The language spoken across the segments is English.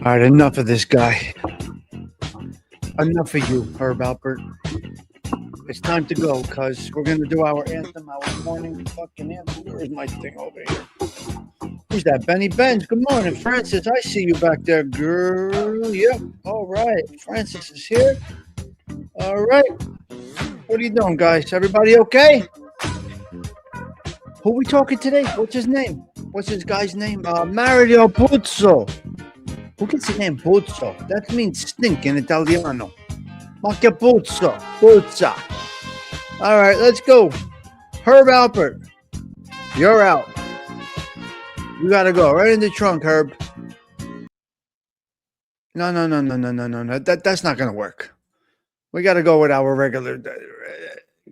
All right, enough of this guy. Enough of you, Herb Alpert. It's time to go, cuz we're gonna do our anthem, our morning fucking anthem. Where's my thing over here? Who's that? Benny Benz. Good morning, Francis. I see you back there, girl. Yep. All right. Francis is here. All right. What are you doing, guys? Everybody okay? Who are we talking today? What's his name? What's this guy's name? Mario Puzo. Who gets the name Puzo? That means stink in Italiano. Ma che puzzo. Puzza. All right, let's go. Herb Alpert, you're out. You got to go. Right in the trunk, Herb. No. That's not going to work. We got to go with our regular.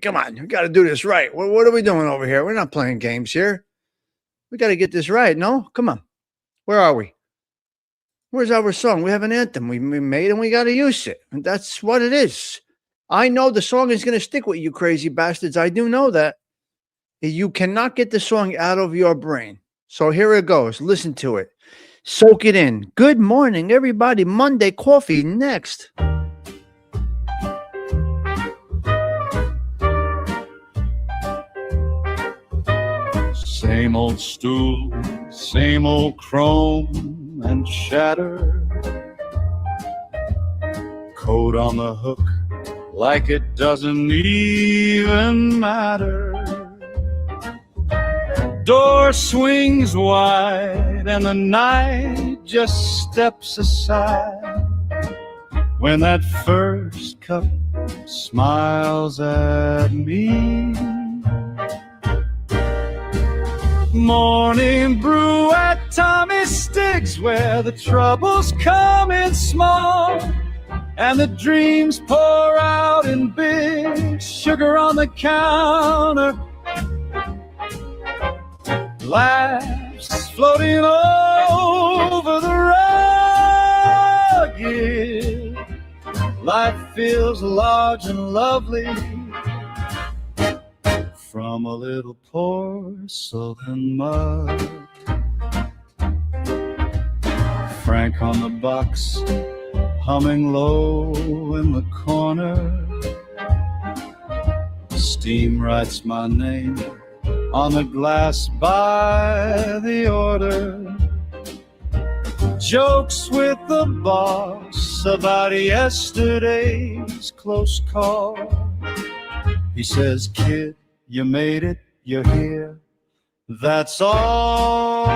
Come on. We got to do this right. What are we doing over here? We're not playing games here. We got to get this right. No? Come on. Where are we? Where's our song? We have an anthem we made and we got to use it. And that's what it is. I know the song is going to stick with you crazy bastards. I do know that. You cannot get the song out of your brain. So here it goes. Listen to it. Soak it in. Good morning, everybody. Monday Kawfee next. Same old stool, same old chrome and shatter. coat on the hook like it doesn't even matter. Door swings wide and the night just steps aside when that first cup smiles at me. Morning brew at Tommy Stigs, where the troubles come in small and the dreams pour out in big. Sugar on the counter, laughs floating over the rugged. Life feels large and lovely from a little porcelain mug. Frank on the box, humming low in the corner. Steam writes my name on the glass by the order. Jokes with the boss about yesterday's close call. He says, kid, you made it, you're here, that's all.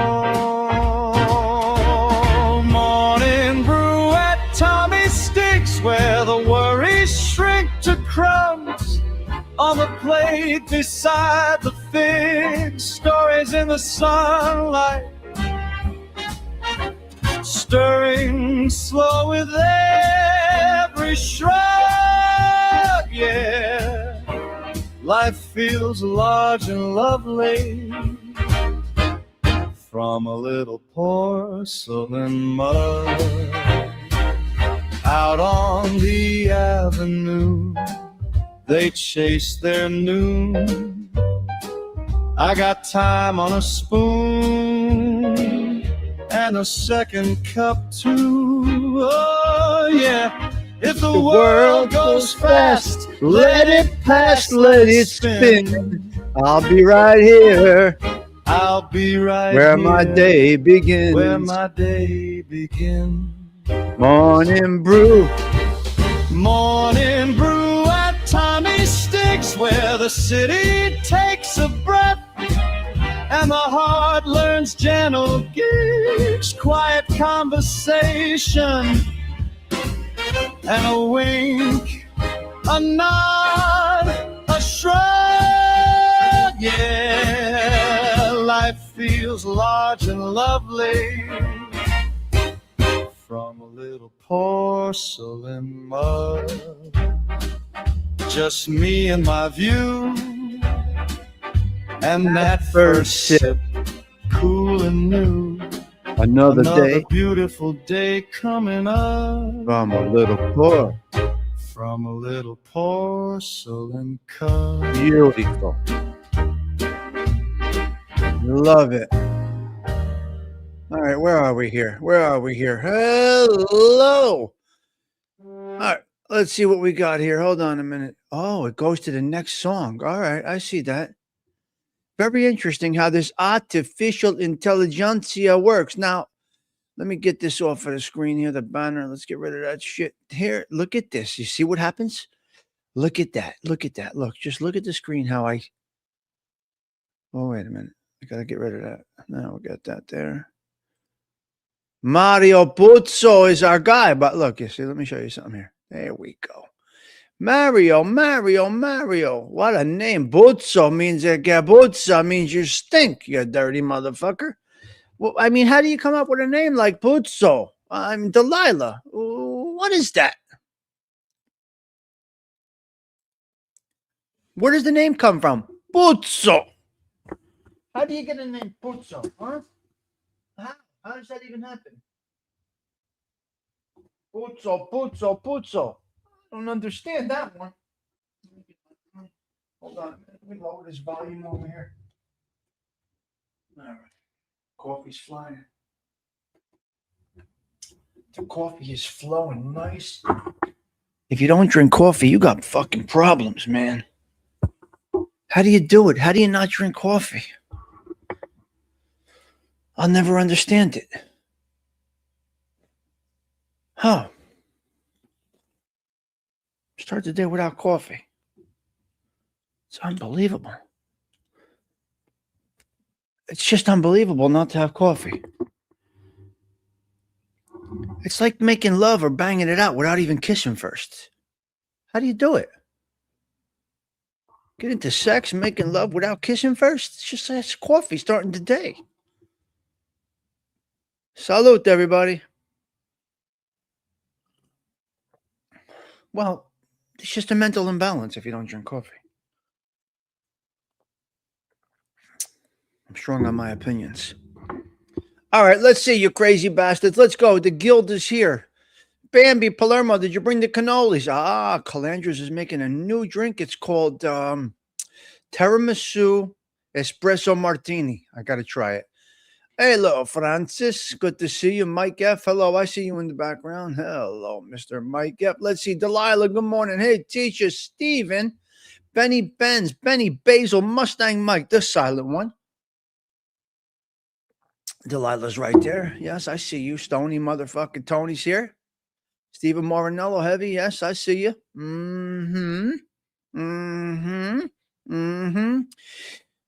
Morning brew at Tommy Stigs, where the worries shrink to crumbs on the plate beside the figs. Stories in the sunlight, stirring slow with every shrug, yeah. Life feels large and lovely from a little porcelain mug. Out on the avenue, they chase their noon. I got time on a spoon and a second cup too. Oh yeah. If the world goes fast, let it pass, let it spin. I'll be right here I'll be right where here, my day begins. where my day begins. Morning brew. Morning brew at Tommy Stigs, where the city takes a breath and the heart learns gentle gigs, quiet conversation, and a wink, a nod, a shrug, yeah. Life feels large and lovely from a little porcelain mug. Just me and my view, and that first sip, cool and new. Another day beautiful day coming up from a little porcelain cup. Beautiful. Love it. All right, where are we here? Hello. All right, let's see what we got here. Hold on a minute. Oh, it goes to the next song. All right, I see that. Very interesting how this artificial intelligentsia works. Now, let me get this off of the screen here, the banner. Let's get rid of that shit. Here, look at this. You see what happens? Look at that. Look, just look at the screen how I... Oh, wait a minute. I got to get rid of that. Now we got that there. Mario Puzo is our guy. But look, you see, let me show you something here. There we go. Mario. What a name. Puzo means Gabuzza means you stink, you dirty motherfucker. Well, I mean, how do you come up with a name like Puzo? I'm Delilah. What is that? Where does the name come from? Puzo. How do you get a name Puzo? Huh? How does that even happen? Puzo. I don't understand that one. Hold on a minute. Let me lower this volume over here. All right. Coffee's flying. The coffee is flowing nice. If you don't drink coffee, you got fucking problems, man. How do you do it? How do you not drink coffee? I'll never understand it. Huh. Start the day without coffee. It's unbelievable. It's just unbelievable not to have coffee. It's like making love or banging it out without even kissing first. How do you do it? Get into sex, making love without kissing first? It's just that's coffee starting the day. Salute, everybody. Well, it's just a mental imbalance if you don't drink coffee. I'm strong on my opinions. All right, let's see, you crazy bastards. Let's go. The guild is here. Bambi, Palermo, did you bring the cannolis? Calandras is making a new drink. It's called Tiramisu Espresso Martini. I got to try it. Hello, Francis. Good to see you. Mike F. Hello, I see you in the background. Hello, Mr. Mike F. Let's see. Delilah, good morning. Hey, teacher Steven. Benny Benz, Benny Basil, Mustang Mike, the silent one. Delilah's right there. Yes, I see you. Stony motherfucking Tony's here. Stephen Morinello, heavy. Yes, I see you.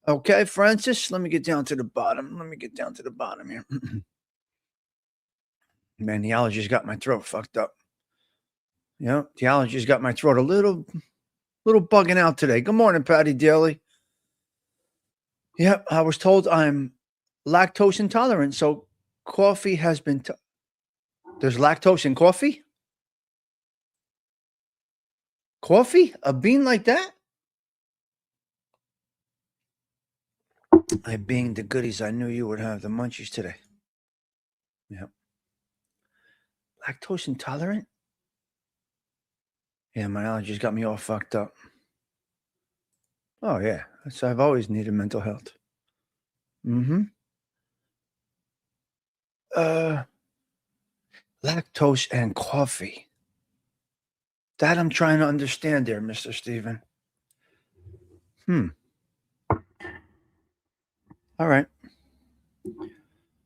Okay, Francis, let me get down to the bottom. Here. Man, the allergies got my throat fucked up. Yeah, the allergies got my throat a little bugging out today. Good morning, Patty Daly. Yep, I was told I'm lactose intolerant, so coffee has been... There's lactose in coffee? Coffee? A bean like that? I being the goodies, I knew you would have the munchies today. Yep. Lactose intolerant? Yeah, my allergies got me all fucked up. Oh, yeah. So I've always needed mental health. Lactose and coffee. That I'm trying to understand there, Mr. Steven. All right.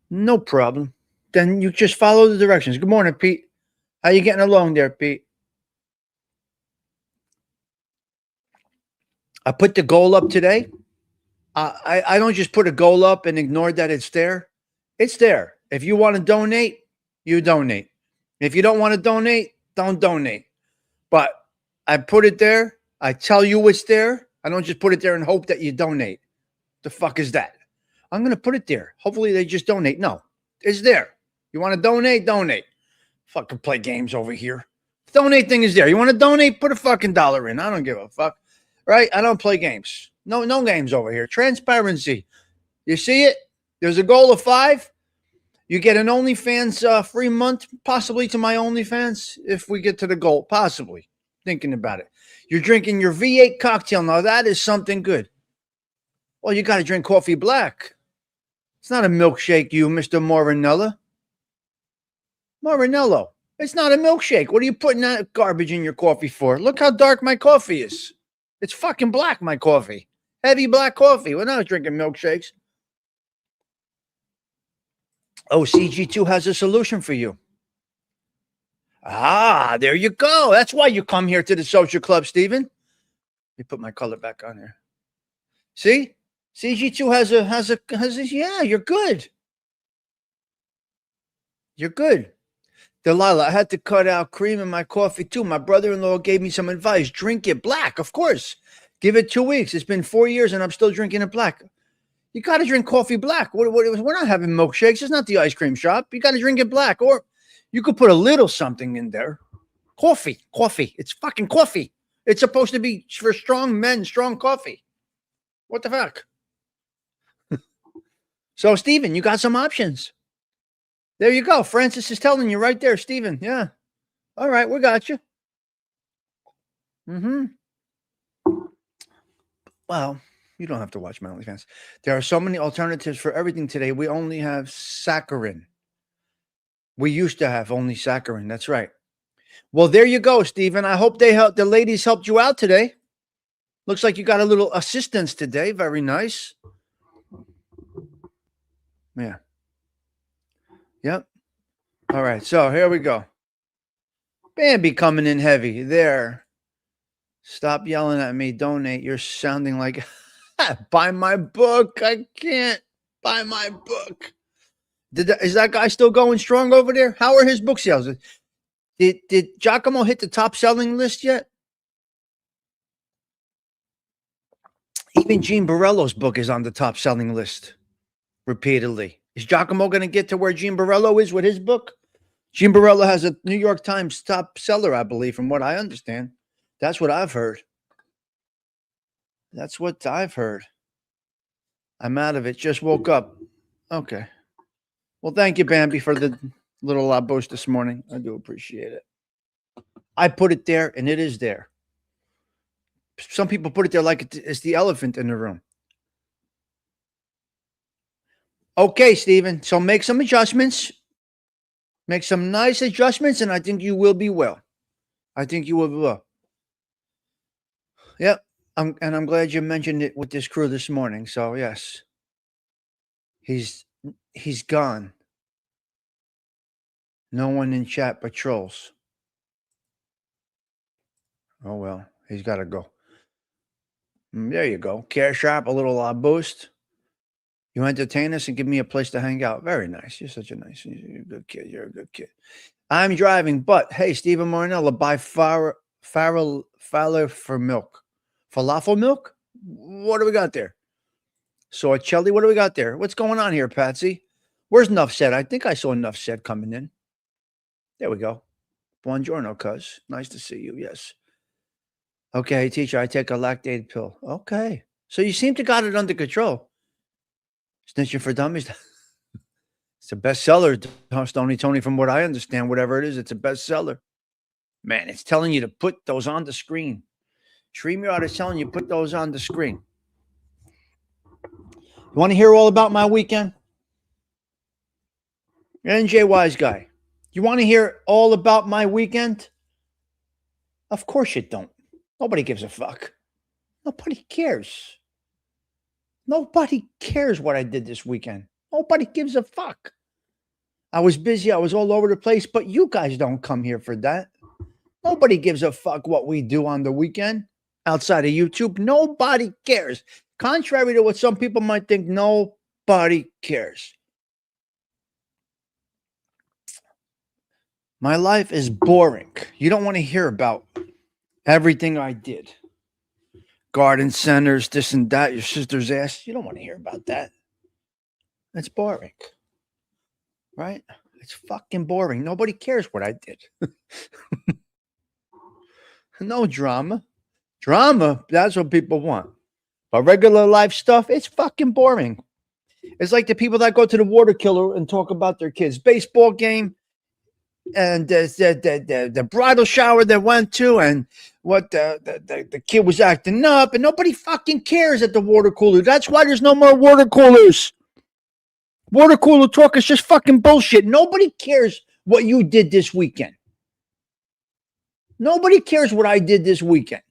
No problem. Then you just follow the directions. Good morning, Pete. How you getting along there, Pete? I put the goal up today. I don't just put a goal up and ignore that it's there. It's there. If you want to donate, you donate. If you don't want to donate, don't donate. But I put it there. I tell you it's there. I don't just put it there and hope that you donate. The fuck is that? I'm going to put it there. Hopefully they just donate. No, it's there. You want to donate? Donate. Fucking play games over here. Donate thing is there. You want to donate? Put a fucking $1 in. I don't give a fuck. Right? I don't play games. No games over here. Transparency. You see it? There's a goal of 5. You get an OnlyFans free month, possibly to my OnlyFans, if we get to the goal. Possibly. Thinking about it. You're drinking your V8 cocktail. Now, that is something good. Well, you got to drink coffee black. It's not a milkshake, you, Mr. Morinella. Morinello. It's not a milkshake. What are you putting that garbage in your coffee for? Look how dark my coffee is. It's fucking black, my coffee. Heavy black coffee. We're not drinking milkshakes. Oh, CG2 has a solution for you. There you go. That's why you come here to the social club, Steven. Let me put my color back on here. See? CG2 has a yeah, you're good. You're good. Delilah, I had to cut out cream in my coffee too. My brother-in-law gave me some advice. Drink it black, of course. Give it 2 weeks. It's been 4 years and I'm still drinking it black. You got to drink coffee black. We're not having milkshakes. It's not the ice cream shop. You got to drink it black. Or you could put a little something in there. Coffee. It's fucking coffee. It's supposed to be for strong men, strong coffee. What the fuck? So, Steven, you got some options. There you go. Francis is telling you right there, Steven. Yeah. All right, we got you. Well, you don't have to watch my OnlyFans. There are so many alternatives for everything today. We only have saccharin. We used to have only saccharin. That's right. Well, there you go, Steven. I hope the ladies helped you out today. Looks like you got a little assistance today. Very nice. Yeah. Yep. All right. So here we go. Bambi coming in heavy there. Stop yelling at me. Donate. You're sounding like buy my book. I can't buy my book. Is that guy still going strong over there? How are his book sales? Did Giacomo hit the top selling list yet? Even Gene Borello's book is on the top selling list repeatedly. Is Giacomo going to get to where Gene Borello is with his book? Gene Borello has a New York Times top seller, I believe, from what I understand. That's what I've heard. That's what I've heard. I'm out of it. Just woke up. Okay. Well, thank you, Bambi, for the little boost this morning. I do appreciate it. I put it there, and it is there. Some people put it there like it's the elephant in the room. Okay, Stephen. So make some adjustments. Make some nice adjustments, and I think you will be well. I think you will be well. Yep. I'm glad you mentioned it with this crew this morning. So, yes. He's gone. No one in chat patrols. Oh, well. He's got to go. There you go. Cash App, a little boost. You entertain us and give me a place to hang out. Very nice. You're such a nice, you're a good kid. You're a good kid. I'm driving, but hey, Stephen Marinella, buy falafel for milk. Falafel milk? What do we got there? Sorcelli, what do we got there? What's going on here, Patsy? Where's Nuff Said? I think I saw Nuff Said coming in. There we go. Buongiorno, cuz. Nice to see you. Yes. Okay, teacher, I take a lactate pill. Okay. So you seem to got it under control. Snitching for Dummies. It's a bestseller, Stony Tony, from what I understand. Whatever it is, it's a bestseller. Man, it's telling you to put those on the screen. StreamYard is telling you put those on the screen. You want to hear all about my weekend? NJ Wise Guy. You want to hear all about my weekend? Of course you don't. Nobody gives a fuck. Nobody cares. Nobody cares what I did this weekend. Nobody gives a fuck. I was busy. I was all over the place, but you guys don't come here for that. Nobody gives a fuck what we do on the weekend outside of YouTube. Nobody cares. Contrary to what some people might think, nobody cares. My life is boring. You don't want to hear about everything I did. Garden centers, this and that, your sister's ass. You don't want to hear about that. It's boring. Right? It's fucking boring. Nobody cares what I did. No drama. Drama, that's what people want. But regular life stuff, it's fucking boring. It's like the people that go to the water killer and talk about their kids' baseball game and the bridal shower they went to and what the kid was acting up, and nobody fucking cares at the water cooler. That's why there's no more water coolers. Water cooler talk is just fucking bullshit. Nobody cares what you did this weekend. Nobody cares what I did this weekend.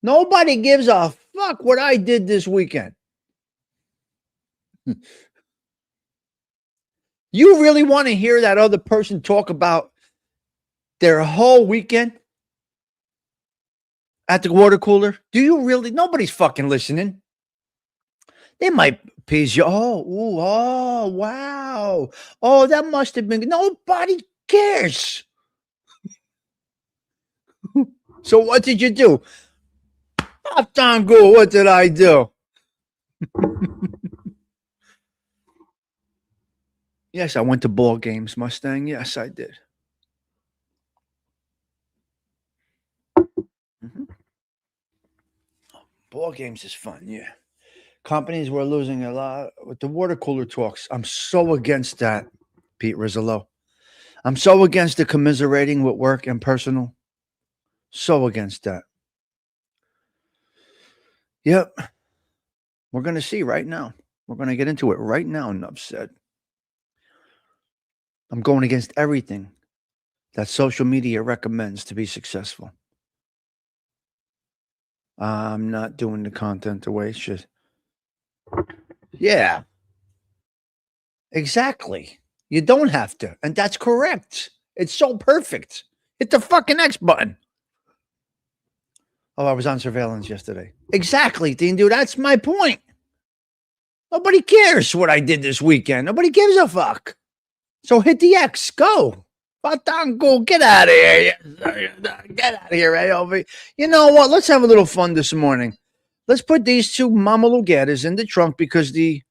Nobody gives a fuck what I did this weekend. You really want to hear that other person talk about their whole weekend at the water cooler? Do you really? Nobody's fucking listening. They might appease you. Oh, wow. Oh, that must have been. Nobody cares. So what did you do? Tango, what did I do? Yes, I went to ball games, Mustang. Yes, I did. Mm-hmm. Ball games is fun, yeah. Companies were losing a lot with the water cooler talks. I'm so against that, Pete Rizzolo. I'm so against the commiserating with work and personal. So against that. Yep. We're going to see right now. We're going to get into it right now, enough said. I'm going against everything that social media recommends to be successful. I'm not doing the content the way it's just. Yeah. Exactly. You don't have to. And that's correct. It's so perfect. Hit the fucking X button. Oh, I was on surveillance yesterday. Exactly, Dean, dude. That's my point. Nobody cares what I did this weekend. Nobody gives a fuck. So hit the X. Go. Batango, get out of here. Get out of here, AOV. You know what? Let's have a little fun this morning. Let's put these two Mama Lugattas in the trunk because the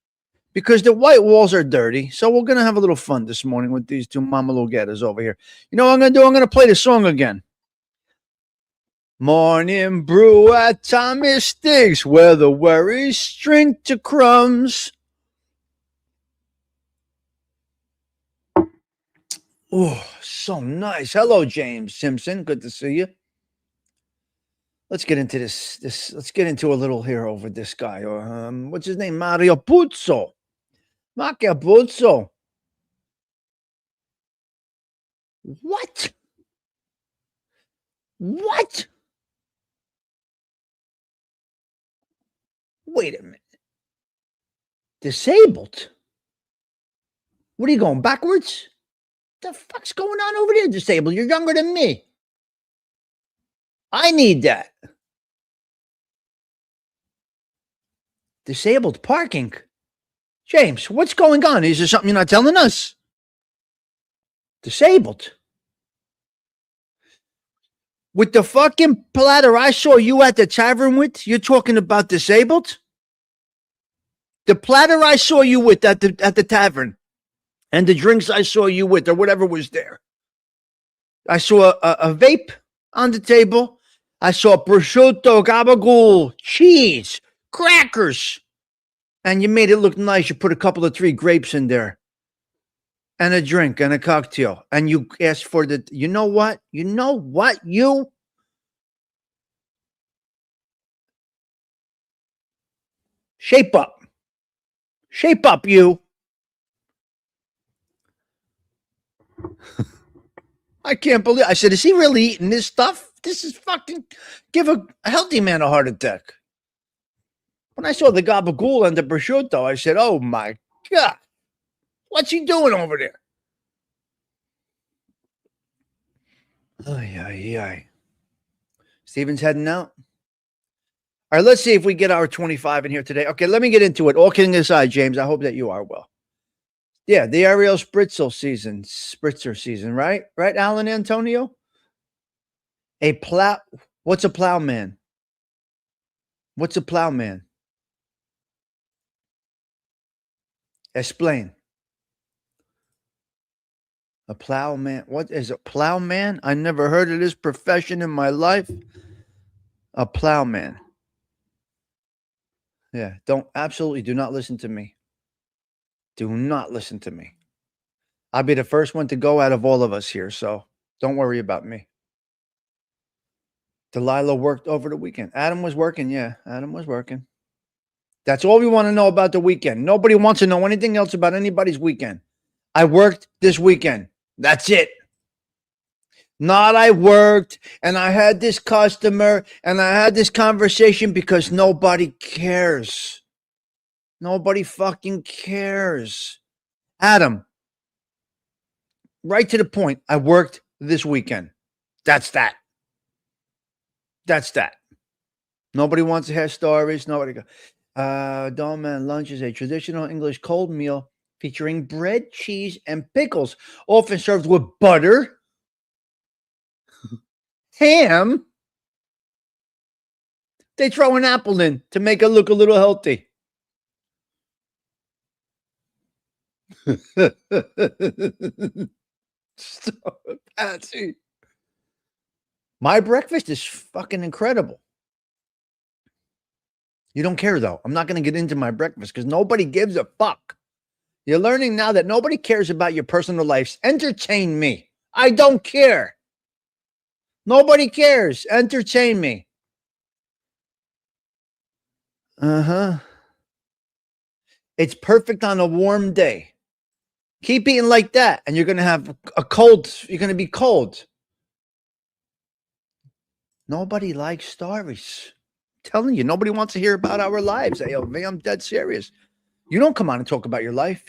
white walls are dirty. So we're going to have a little fun this morning with these two Mama Lugattas over here. You know what I'm going to do? I'm going to play the song again. Morning brew at Tommy Stigs, where the worries shrink to crumbs. Oh, so nice. Hello, James Simpson. Good to see you. Let's get into this. Let's get into a little here over this guy. What's his name? Mario Puzo. Mario Puzo. What? What? Wait a minute. Disabled? What are you going backwards? The fuck's going on over there, disabled? You're younger than me. I need that. Disabled parking. James, what's going on? Is there something you're not telling us? Disabled. With the fucking platter I saw you at the tavern with, you're talking about disabled? The platter I saw you with at the tavern and the drinks I saw you with or whatever was there. I saw a vape on the table. I saw prosciutto, gabagool, cheese, crackers. And you made it look nice. You put a couple of 3 grapes in there. And a drink and a cocktail. And you asked for the, you know what? You know what? You shape up. Shape up, you. I can't believe, I said, is he really eating this stuff? This is fucking, give a healthy man a heart attack. When I saw the gabagool and the prosciutto, I said, oh my God. What's he doing over there? Ay. Steven's heading out. All right, let's see if we get our 25 in here today. Okay, let me get into it. All kidding aside, James, I hope that you are well. Yeah, the Ariel Spritzer season, right? Right, Alan Antonio? What's a plowman? What's a plowman? Explain. A plowman. What is a plowman? I never heard of this profession in my life. A plowman. Yeah, absolutely do not listen to me. Do not listen to me. I'll be the first one to go out of all of us here, so don't worry about me. Delilah worked over the weekend. Adam was working, yeah. Adam was working. That's all we want to know about the weekend. Nobody wants to know anything else about anybody's weekend. I worked this weekend. That's it. Not I worked and I had this customer and I had this conversation because nobody cares. Nobody fucking cares. Adam, right to the point. I worked this weekend. That's that. That's that. Nobody wants to hear stories. Nobody goes. Dolman lunch is a traditional English cold meal featuring bread, cheese, and pickles, often served with butter, ham. They throw an apple in to make it look a little healthy. So, Patsy. My breakfast is fucking incredible. You don't care, though. I'm not going to get into my breakfast because nobody gives a fuck. You're learning now that nobody cares about your personal lives. Entertain me. I don't care. Nobody cares. Entertain me. It's perfect on a warm day. Keep eating like that, and you're going to have a cold. You're going to be cold. Nobody likes stories. I'm telling you, nobody wants to hear about our lives. AOV, I'm dead serious. You don't come on and talk about your life.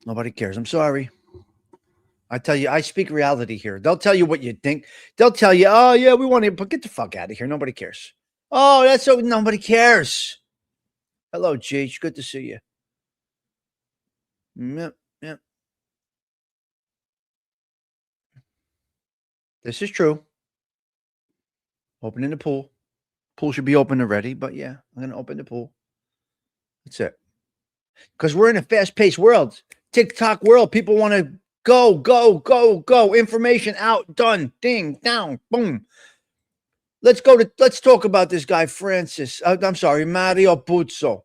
Nobody cares. I'm sorry. I tell you, I speak reality here. They'll tell you what you think. They'll tell you, oh, yeah, we want to, but get the fuck out of here. Nobody cares. Oh, that's so nobody cares. Hello, Cheech. Good to see you. Yep, yep. This is true. Opening the pool. Pool should be open already, but yeah, I'm going to open the pool. That's it. Because we're in a fast-paced world. TikTok world. People want to go, go, go, go. Information out, done, ding, down, boom. Let's talk about this guy, Mario Puzo.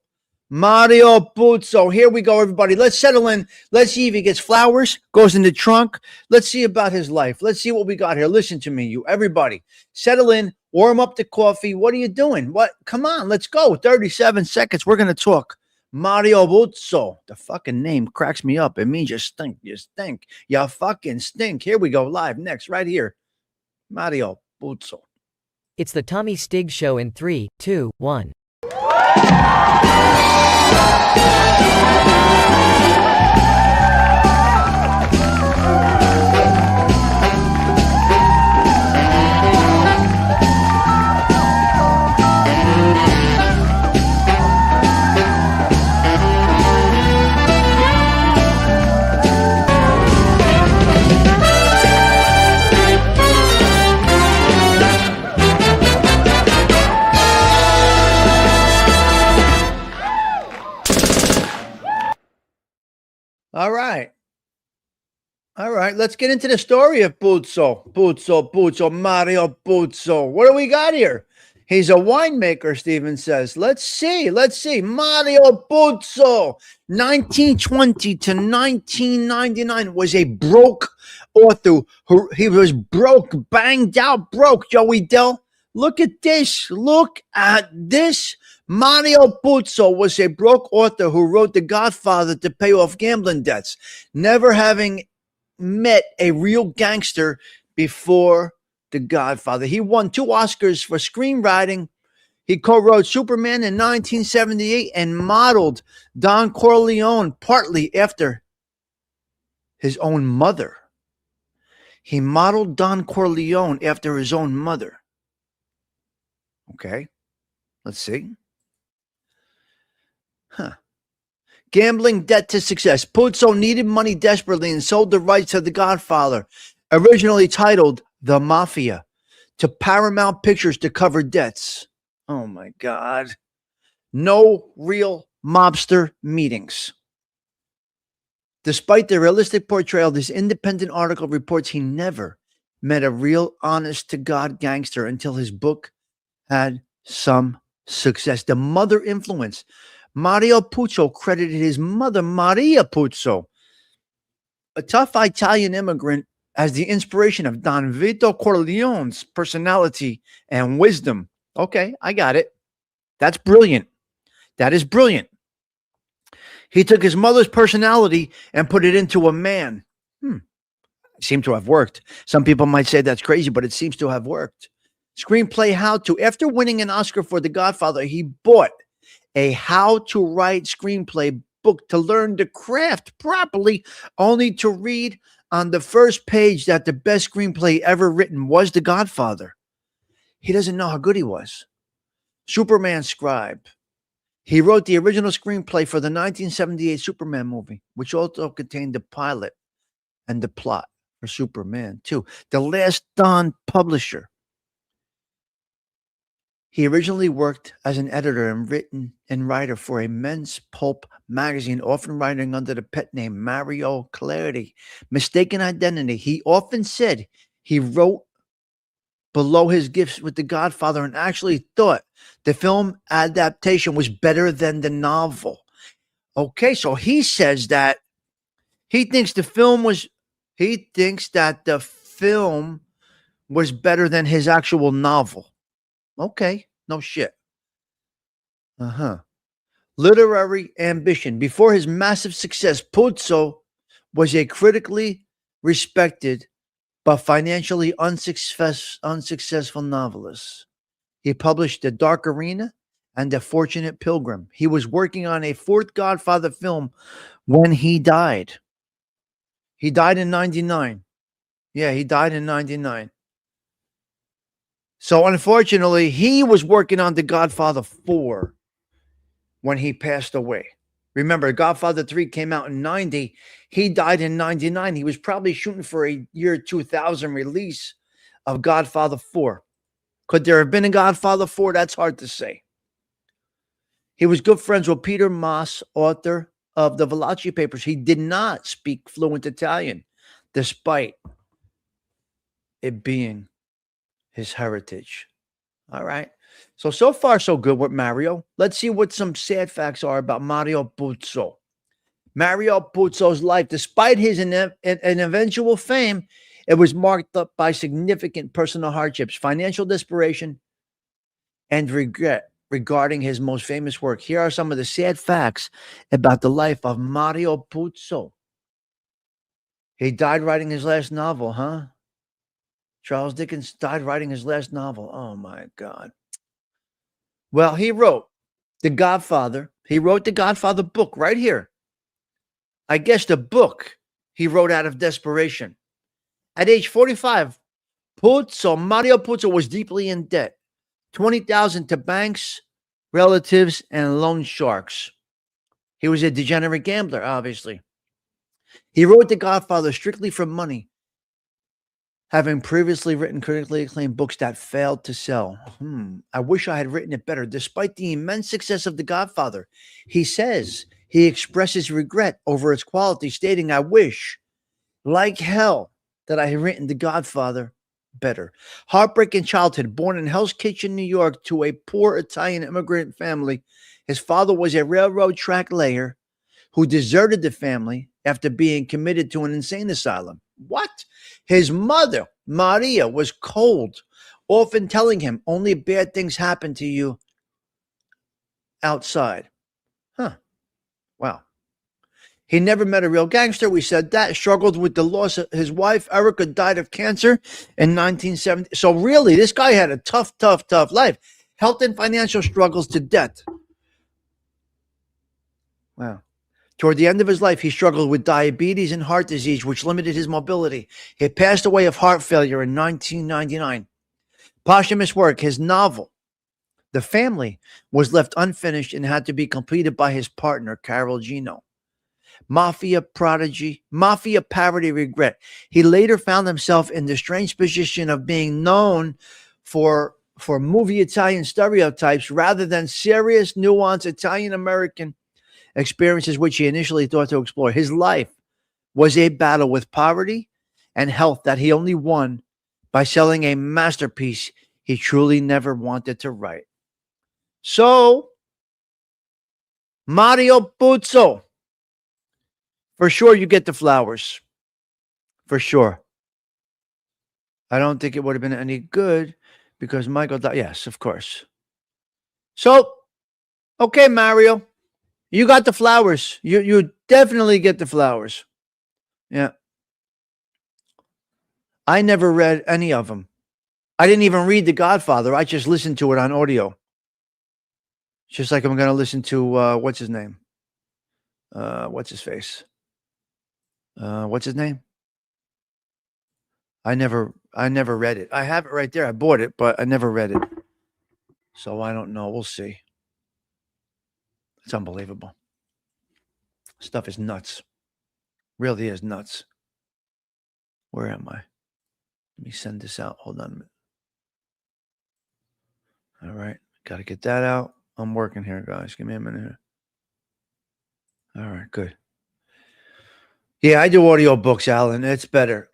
Mario Puzo. Here we go, everybody. Let's settle in. Let's see if he gets flowers, goes in the trunk. Let's see about his life. Let's see what we got here. Listen to me, you everybody. Settle in, warm up the coffee. What are you doing? What? Come on, let's go. 37 seconds. We're going to talk. Mario Puzo. The fucking name cracks me up. It means you stink. You stink. You fucking stink. Here we go. Live next, right here. Mario Puzo. It's the Tommy Stigs Show in 3, 2, 1. All right. All right. Let's get into the story of Puzo, Mario Puzo. What do we got here? He's a winemaker, Steven says. Let's see. Mario Puzo, 1920 to 1999, was a broke author. He was broke, banged out broke, Joey Dell. Look at this. Mario Puzo was a broke author who wrote The Godfather to pay off gambling debts, never having met a real gangster before The Godfather. He won 2 Oscars for screenwriting. He co-wrote Superman in 1978 and modeled Don Corleone partly after his own mother. He modeled Don Corleone after his own mother. Okay, let's see. Gambling debt to success. Puzo needed money desperately and sold the rights to The Godfather, originally titled The Mafia, to Paramount Pictures to cover debts. Oh my God. No real mobster meetings. Despite the realistic portrayal, this independent article reports he never met a real honest-to-God gangster until his book had some success. The mother influence. Mario Puzo credited his mother, Maria Puzo, a tough Italian immigrant, as the inspiration of Don Vito Corleone's personality and wisdom. Okay, I got it. That's brilliant. That is brilliant. He took his mother's personality and put it into a man. Seemed to have worked. Some people might say that's crazy, but it seems to have worked. Screenplay how-to. After winning an Oscar for The Godfather, he bought a how-to-write screenplay book to learn the craft properly, only to read on the first page that the best screenplay ever written was The Godfather. He doesn't know how good he was. Superman scribe. He wrote the original screenplay for the 1978 Superman movie, which also contained the pilot and the plot for Superman 2. The Last Dawn publisher. He originally worked as an editor and writer for a men's pulp magazine, often writing under the pet name Mario Clarity. Mistaken identity. He often said he wrote below his gifts with The Godfather and actually thought the film adaptation was better than the novel. Okay, so he says that he thinks that the film was better than his actual novel. Okay, no shit. Literary ambition. Before his massive success, Puzo was a critically respected but financially unsuccessful novelist. He published The Dark Arena and The Fortunate Pilgrim. He was working on a 4th Godfather film when he died. He died in 99. Yeah, he died in 99. So unfortunately, he was working on The Godfather 4 when he passed away. Remember, Godfather 3 came out in 90. He died in 99. He was probably shooting for a year 2000 release of Godfather 4. Could there have been a Godfather 4? That's hard to say. He was good friends with Peter Moss, author of the Valachi Papers. He did not speak fluent Italian, despite it being his heritage. All right. So far, so good with Mario. Let's see what some sad facts are about Mario Puzo. Mario Puzo's life, despite his an eventual fame, it was marked up by significant personal hardships, financial desperation, and regret regarding his most famous work. Here are some of the sad facts about the life of Mario Puzo. He died writing his last novel, huh? Charles Dickens died writing his last novel. Oh, my God. Well, he wrote The Godfather. He wrote the Godfather book right here. I guess the book he wrote out of desperation. At age 45, Mario Puzo was deeply in debt. 20,000 to banks, relatives, and loan sharks. He was a degenerate gambler, obviously. He wrote The Godfather strictly for money, having previously written critically acclaimed books that failed to sell. I wish I had written it better. Despite the immense success of The Godfather, he says he expresses regret over its quality, stating, I wish, like hell, that I had written The Godfather better. Heartbreaking childhood, born in Hell's Kitchen, New York, to a poor Italian immigrant family. His father was a railroad track layer who deserted the family after being committed to an insane asylum. What? His mother, Maria, was cold, often telling him only bad things happen to you outside. Huh. Wow. He never met a real gangster. We said that. Struggled with the loss of his wife. Erica died of cancer in 1970. So really, this guy had a tough life. Health and financial struggles to death. Wow. Toward the end of his life, he struggled with diabetes and heart disease, which limited his mobility. He passed away of heart failure in 1999. Posthumous work, his novel, The Family, was left unfinished and had to be completed by his partner, Carol Gino. Mafia parody regret. He later found himself in the strange position of being known for movie Italian stereotypes rather than serious, nuanced Italian-American experiences which he initially thought to explore. His life was a battle with poverty and health that he only won by selling a masterpiece he truly never wanted to write. So, Mario Puzo, for sure you get the flowers. For sure. I don't think it would have been any good because Michael died. Yes, of course. So, okay, Mario. You got the flowers. You definitely get the flowers. Yeah. I never read any of them. I didn't even read The Godfather. I just listened to it on audio. Just like I'm going to listen to, what's his name? What's his face? What's his name? I never read it. I have it right there. I bought it, but I never read it. So I don't know. We'll see. It's unbelievable. Stuff is nuts. Really is nuts. Where am I? Let me send this out. Hold on a minute. All right. Got to get that out. I'm working here, guys. Give me a minute here. All right. Good. Yeah, I do audio books, Alan. It's better.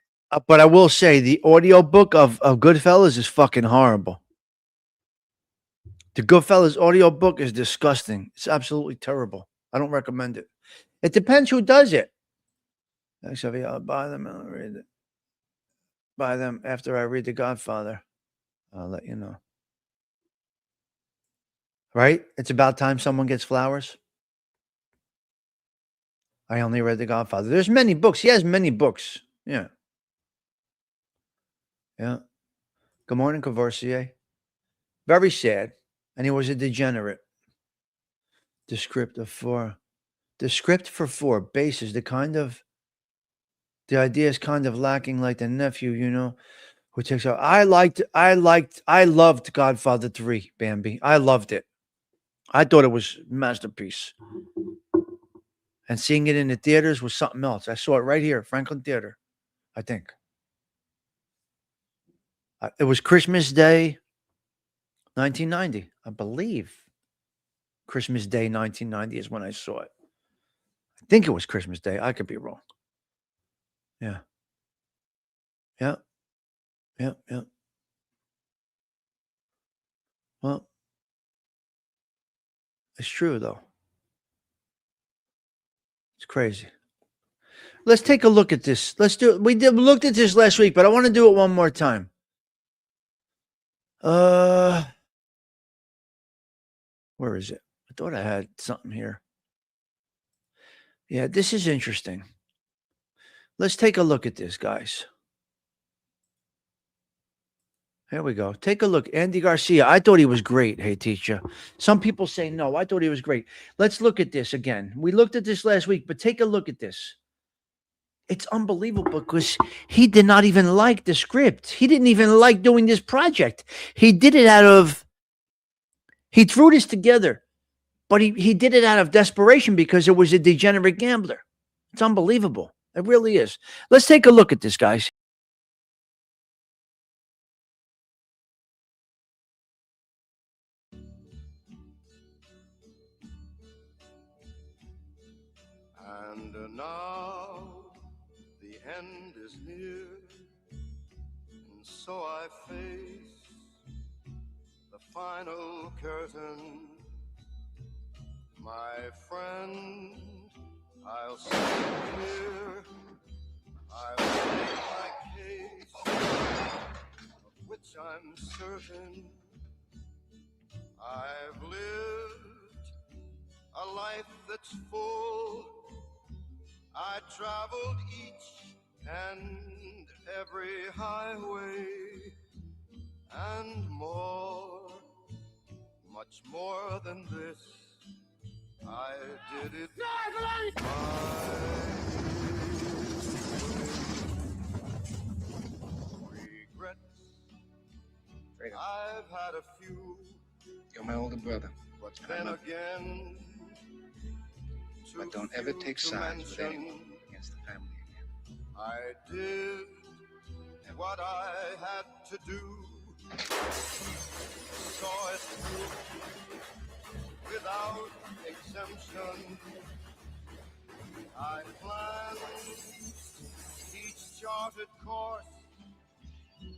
But I will say the audio book of Goodfellas is fucking horrible. The Goodfellas audio book is disgusting. It's absolutely terrible. I don't recommend it. It depends who does it. Actually, I'll buy them and I'll read it. Buy them after I read The Godfather. I'll let you know. Right? It's about time someone gets flowers. I only read The Godfather. There's many books. He has many books. Yeah. Yeah. Good morning, Cavoursier. Very sad. And he was a degenerate. The script for 4 bases, the kind of The idea is kind of lacking, like the nephew, who takes out. I loved Godfather 3, Bambi. I loved it. I thought it was a masterpiece. And seeing it in the theaters was something else. I saw it right here, Franklin Theater, I think. It was Christmas Day, 1990, I believe. Christmas Day, 1990 is when I saw it. I think it was Christmas Day. I could be wrong. Yeah. Yeah. Yeah. Yeah. Well, it's true, though. It's crazy. Let's take a look at this. Let's do it. We looked at this last week, but I want to do it one more time. Where is it? I thought I had something here. Yeah, this is interesting. Let's take a look at this, guys. Here we go. Take a look. Andy Garcia. I thought he was great. Hey, teacher. Some people say no. I thought he was great. Let's look at this again. We looked at this last week, but take a look at this. It's unbelievable because he did not even like the script. He didn't even like doing this project. He did it he threw this together, but he did it out of desperation because it was a degenerate gambler. It's unbelievable. It really is. Let's take a look at this, guys. And now the end is near, and so I face the final curtain. My friend, I'll stand here, I'll make my case, of which I'm certain. I've lived a life that's full. I traveled each and every highway and more, much more than this. I did it my way. Regrets, I've had a few. You're my older brother. But then again, but don't ever take sides with anyone against the family again. I did what I had to do, saw it through without exemption. I planned each charted course,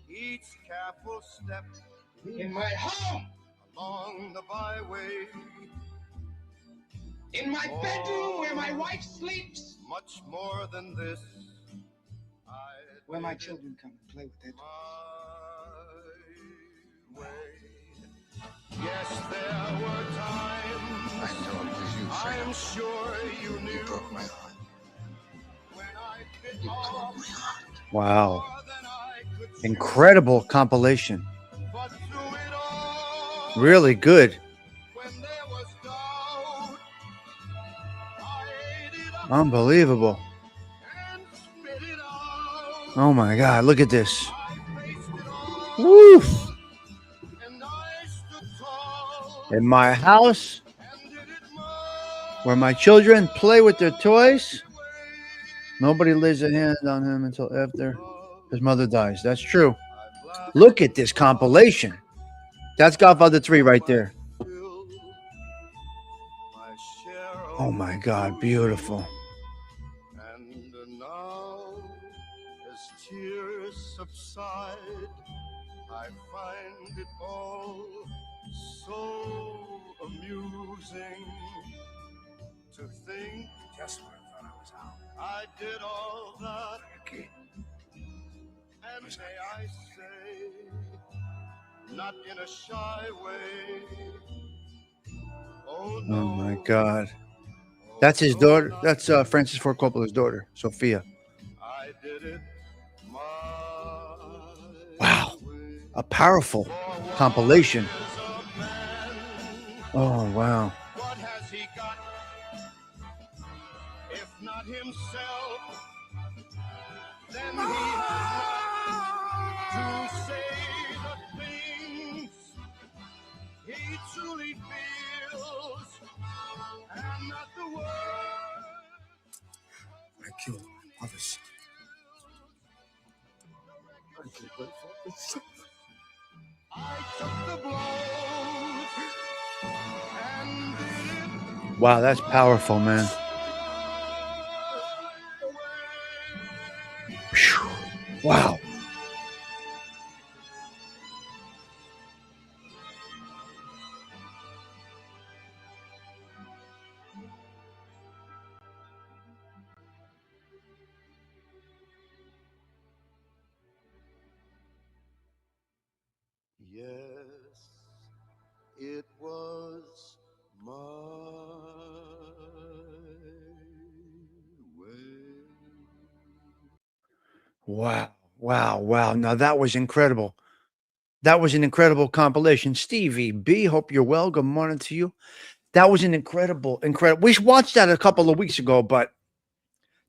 each careful step In my home! along the byway. In my bedroom where my wife sleeps! Much more than this. Where my children come and play with their toys. My way. Yes, there were times. I know it was you, Fred. I'm sure you knew. You broke my heart. When I bit You broke off my heart. Wow. more than I could chew. Incredible compilation. But through it all, Really good. when there was doubt, I ate it up Unbelievable. and spit it out. Oh my God. Look at this. I faced it all, Woof. and I stood tall In my house and did it my where my children play with their toys, way. nobody lays a hand on him until after his mother dies. That's true. Look at this compilation. That's Godfather 3 right there. Oh my God. Beautiful. And now, as tears subside, I find it all so amusing to think Just when I thought I was out. I did all that. Okay. And may I say, not in a shy way. Oh no. Oh my God. That's his daughter. That's Francis Ford Coppola's daughter, Sophia. I did it my Wow. way. A powerful compilation. Is a man, Oh, wow. what has he got? If not himself, then he has to say the things he truly feels, and not the words. I killed others. I took the blows and did it. Wow, that's powerful, man. Whew. Wow. Yes, it was my way. Wow. Wow. Wow. Now that was incredible. That was an incredible compilation. Stevie B, hope you're well. Good morning to you. That was an incredible. We watched that a couple of weeks ago, but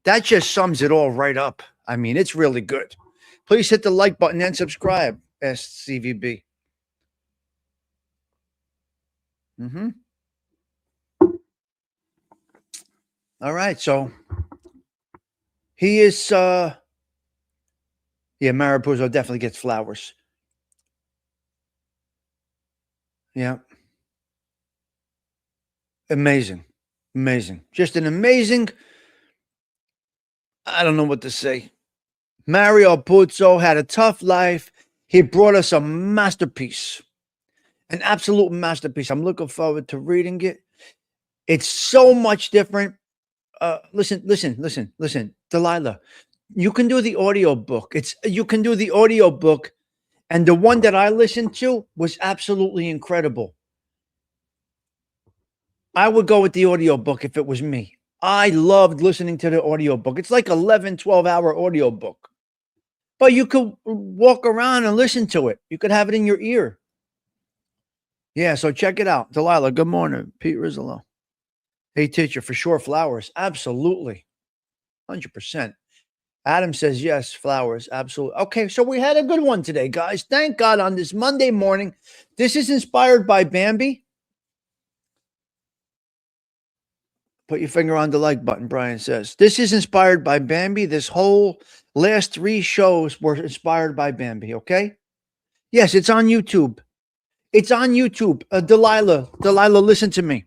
that just sums it all right up. I mean, it's really good. Please hit the like button and subscribe, SCVB. Mm-hmm. All right. So he is Puzo definitely gets flowers. Yeah. Amazing. Amazing. Just an amazing. I don't know what to say. Mario Puzo had a tough life. He brought us a masterpiece. An absolute masterpiece. I'm looking forward to reading it. It's so much different. Listen, Delilah. You can do the audio book. You can do the audio book, and the one that I listened to was absolutely incredible. I would go with the audio book if it was me. I loved listening to the audio book. It's like 11, 12-hour audio book. But you could walk around and listen to it. You could have it in your ear. Yeah, so check it out. Delilah, good morning. Pete Rizzolo. Hey, teacher, for sure, flowers. Absolutely. 100%. Adam says yes, flowers. Absolutely. Okay, so we had a good one today, guys. Thank God on this Monday morning. This is inspired by Bambi. Put your finger on the like button, Brian says. This is inspired by Bambi. This whole last 3 shows were inspired by Bambi, okay? Yes, it's on YouTube. It's on YouTube. Delilah, listen to me.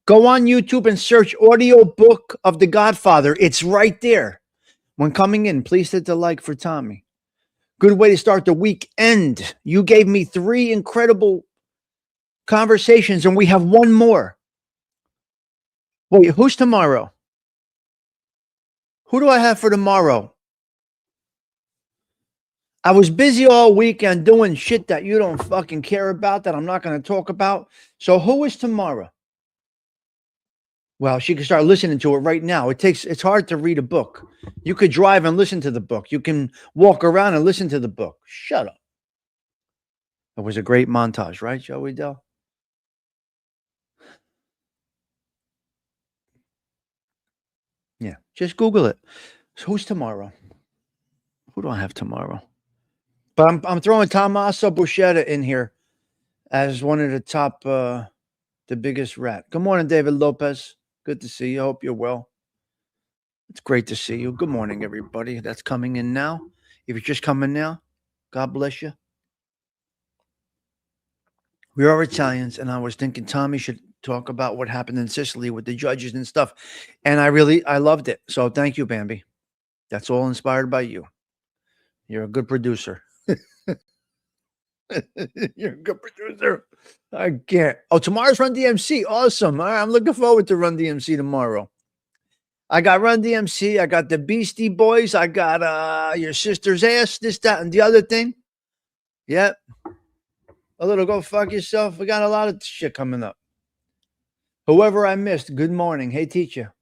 Go on YouTube and search audio book of The Godfather. It's right there. When coming in, please hit the like for Tommy. Good way to start the weekend. You gave me 3 incredible conversations, and we have one more. Wait, who's tomorrow? Who do I have for tomorrow? I was busy all weekend doing shit that you don't fucking care about, that I'm not going to talk about. So who is tomorrow? Well, she can start listening to it right now. It's hard to read a book. You could drive and listen to the book. You can walk around and listen to the book. Shut up. It was a great montage, right, Joey Dell? Yeah, just Google it. So who's tomorrow? Who do I have tomorrow? But I'm throwing Tommaso Buscetta in here as one of the top, the biggest rat. Good morning, David Lopez. Good to see you. Hope you're well. It's great to see you. Good morning, everybody that's coming in now. If you're just coming now, God bless you. We are Italians, and I was thinking Tommy should talk about what happened in Sicily with the judges and stuff. And I loved it. So thank you, Bambi. That's all inspired by you. You're a good producer. You're a good producer. I can't. Oh, tomorrow's Run DMC. Awesome. All right, I'm looking forward to Run DMC tomorrow. I got Run DMC. I got the Beastie Boys. I got Your Sister's Ass, this, that, and the other thing. Yep. A little Go Fuck Yourself. We got a lot of shit coming up. Whoever I missed, good morning. Hey, teacher.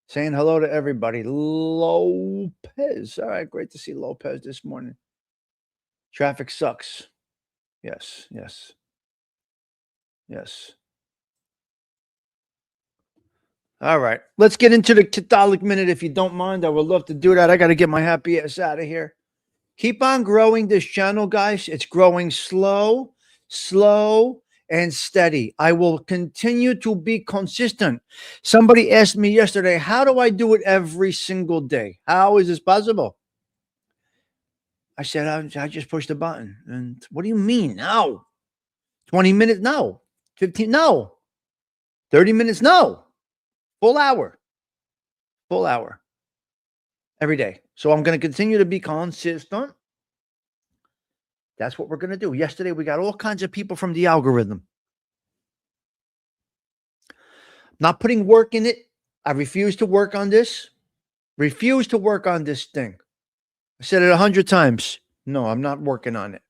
Saying hello to everybody. Lopez. All right, great to see Lopez this morning. Traffic sucks. Yes. All right. Let's get into the Catholic Minute if you don't mind. I would love to do that. I got to get my happy ass out of here. Keep on growing this channel, guys. It's growing slow, and steady. I will continue to be consistent. Somebody asked me yesterday, how do I do it every single day? How is this possible? I said, I just pushed the button. And what do you mean? No. 20 minutes? No. 15? No. 30 minutes? No. Full hour. Full hour. Every day. So I'm going to continue to be consistent. That's what we're going to do. Yesterday, we got all kinds of people from the algorithm. Not putting work in it. I refuse to work on this. Refuse to work on this thing. I said it 100 times. No, I'm not working on it.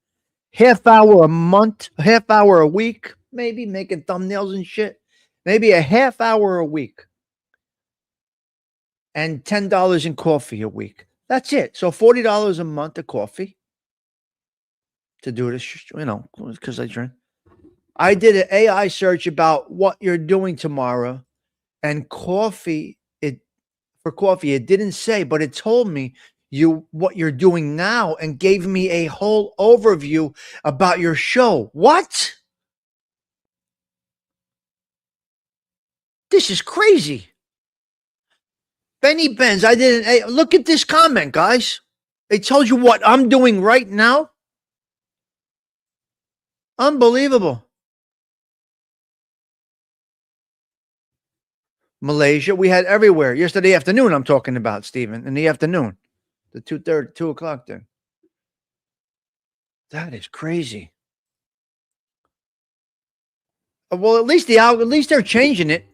Half hour a month, half hour a week, maybe making thumbnails and shit. Maybe a half hour a week. And $10 in coffee a week. That's it. So $40 a month of coffee to do this, because I drink. I did an AI search about what you're doing tomorrow, and coffee. It didn't say, but it told me what you're doing now and gave me a whole overview about your show. What? This is crazy. Benny Benz, look at this comment, guys. It tells you what I'm doing right now. Unbelievable. Malaysia, we had everywhere. Yesterday afternoon, I'm talking about, Stephen, in the afternoon, the 2 o'clock thing. That is crazy. Well, at least they're changing it.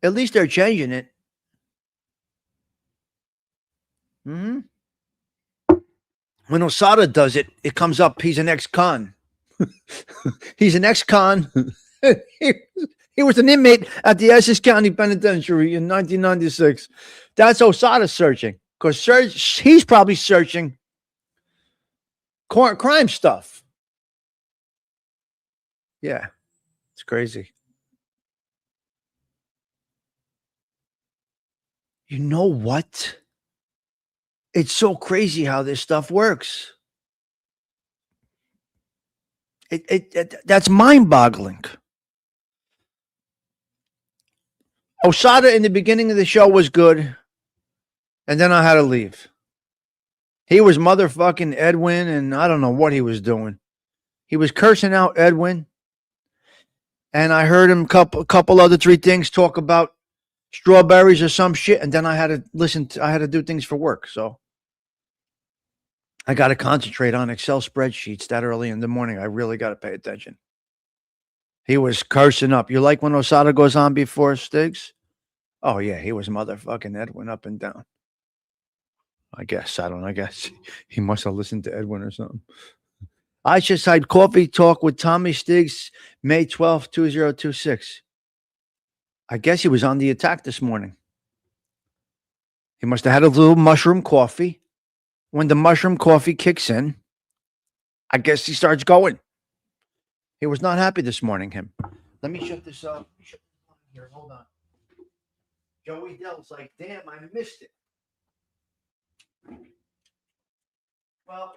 At least they're changing it. Hmm. When Osada does it, it comes up. He's an ex-con. He's an ex-con. He was an inmate at the Essex County Penitentiary in 1996. That's Osada searching, because he's probably searching crime stuff. Yeah, it's crazy. You know what? It's so crazy how this stuff works. That's mind-boggling. Osada in the beginning of the show was good, and then I had to leave. He was motherfucking Edwin, and I don't know what he was doing. He was cursing out Edwin, and I heard him a couple other 3 things talk about strawberries or some shit, and then I had to do things for work, so I got to concentrate on Excel spreadsheets that early in the morning. I really got to pay attention. He was cursing up. You like when Osada goes on before Stigs? Oh, yeah, he was motherfucking Edwin up and down. I guess he must have listened to Edwin or something. I just had Coffee Talk with Tommy Stigs, May 12th, 2026. I guess he was on the attack this morning. He must have had a little mushroom coffee. When the mushroom coffee kicks in, I guess he starts going. He was not happy this morning, him. Let me shut this up. Here, hold on. Joey Dell's like, damn, I missed it. Well,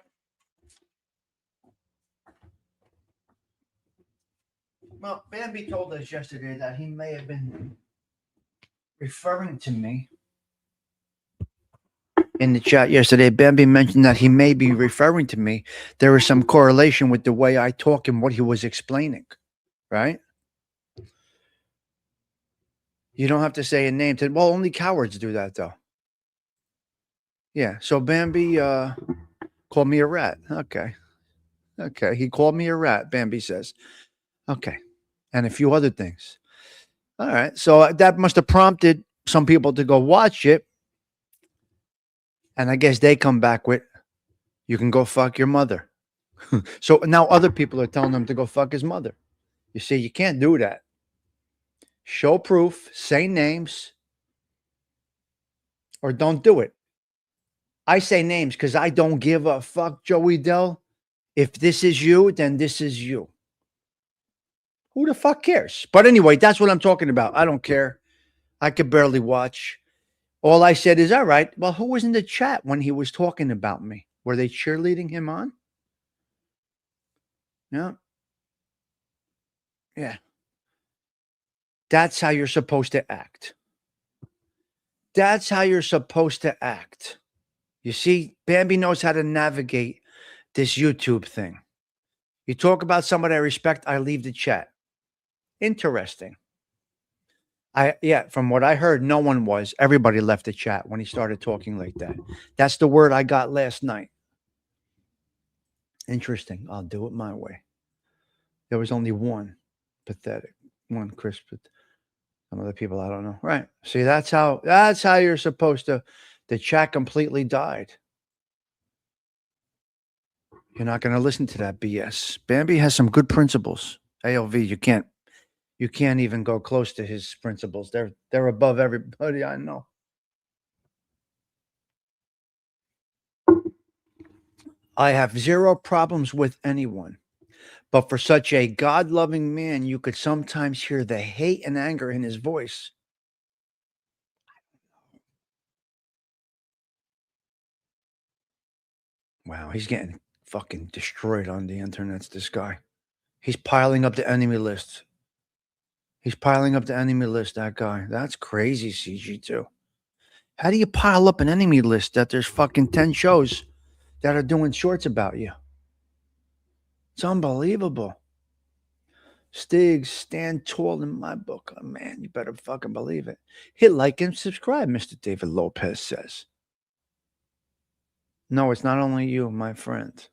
Bambi told us yesterday that he may have been referring to me. In the chat yesterday, Bambi mentioned that he may be referring to me. There is some correlation with the way I talk and what he was explaining, right? You don't have to say a name. Well, only cowards do that, though. Yeah, so Bambi called me a rat. Okay, he called me a rat, Bambi says. Okay, and a few other things. All right, so that must have prompted some people to go watch it. And I guess they come back with, you can go fuck your mother. So now other people are telling him to go fuck his mother. You see, you can't do that. Show proof, say names, or don't do it. I say names because I don't give a fuck, Joey Dell. If this is you, then this is you. Who the fuck cares? But anyway, that's what I'm talking about. I don't care. I could barely watch. All I said is, all right, well, who was in the chat when he was talking about me? Were they cheerleading him on? Yeah. Yeah. That's how you're supposed to act. That's how you're supposed to act. You see, Bambi knows how to navigate this YouTube thing. You talk about somebody I respect, I leave the chat. Interesting. From what I heard, no one was. Everybody left the chat when he started talking like that. That's the word I got last night. Interesting. I'll do it my way. There was only one pathetic, one Chris, but some other people I don't know. Right. See, that's how you're supposed to. The chat completely died. You're not going to listen to that BS. Bambi has some good principles. ALV, you can't even go close to his principles. They're above everybody I know. I have zero problems with anyone. But for such a God-loving man, you could sometimes hear the hate and anger in his voice. Wow, he's getting fucking destroyed on the internet, this guy. He's piling up the enemy list. That guy. That's crazy, CG2. How do you pile up an enemy list that there's fucking 10 shows that are doing shorts about you? It's unbelievable. Stigs, stand tall in my book. Oh, man, you better fucking believe it. Hit like and subscribe, Mr. David Lopez says. No, it's not only you, my friend.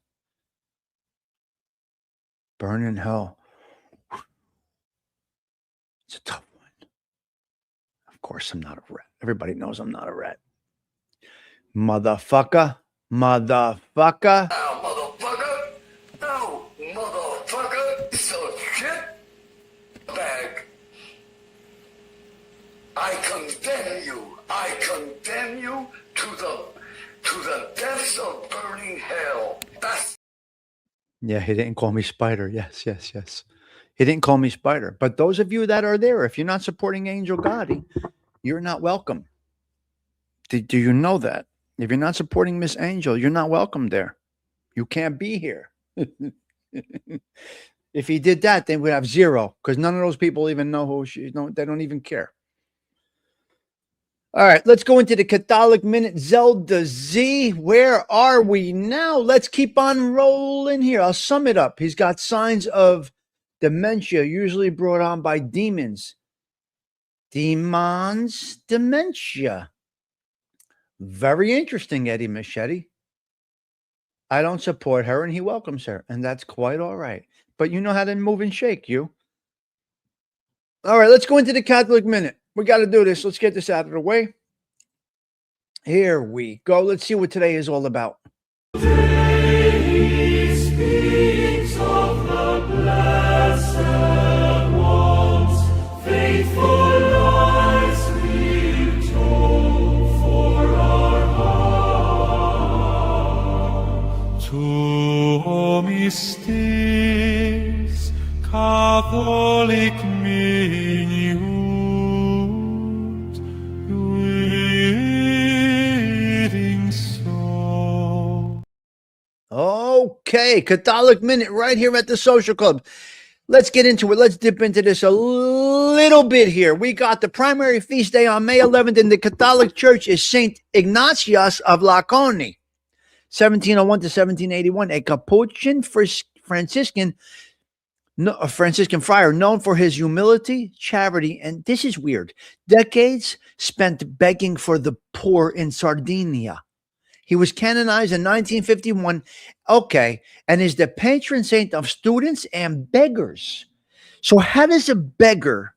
Burn in hell. It's a tough one. Of course, I'm not a rat. Everybody knows I'm not a rat. Motherfucker. Motherfucker. Oh, motherfucker. Oh, motherfucker. So shit bag. I condemn you. I condemn you to the depths of burning hell. That's Yeah, he didn't call me Spider. Yes. He didn't call me Spider. But those of you that are there, if you're not supporting Angel Gotti, you're not welcome. Do you know that? If you're not supporting Miss Angel, you're not welcome there. You can't be here. If he did that, then we'd have zero, because none of those people even know who she is. No, they don't even care. All right, let's go into the Catholic Minute. Zelda Z, where are we now? Let's keep on rolling here. I'll sum it up. He's got signs of dementia, usually brought on by demons. Dementia. Very interesting, Eddie Machete. I don't support her, and he welcomes her, and that's quite all right. But you know how to move and shake, you. All right, let's go into the Catholic Minute. We got to do this. Let's get this out of the way. Here we go. Let's see what today is all about. Today he speaks of the blessed ones, faithful lives we told for our heart. To Homistis, Catholic Minute. Okay, Catholic Minute right here at the Social Club. Let's get into it. Let's dip into this a little bit here. We got the primary feast day on May 11th in the Catholic Church is St. Ignatius of Laconi, 1701 to 1781, a Capuchin Franciscan friar known for his humility, charity, and this is weird, decades spent begging for the poor in Sardinia. He was canonized in 1951. Okay. And is the patron saint of students and beggars. So how does a beggar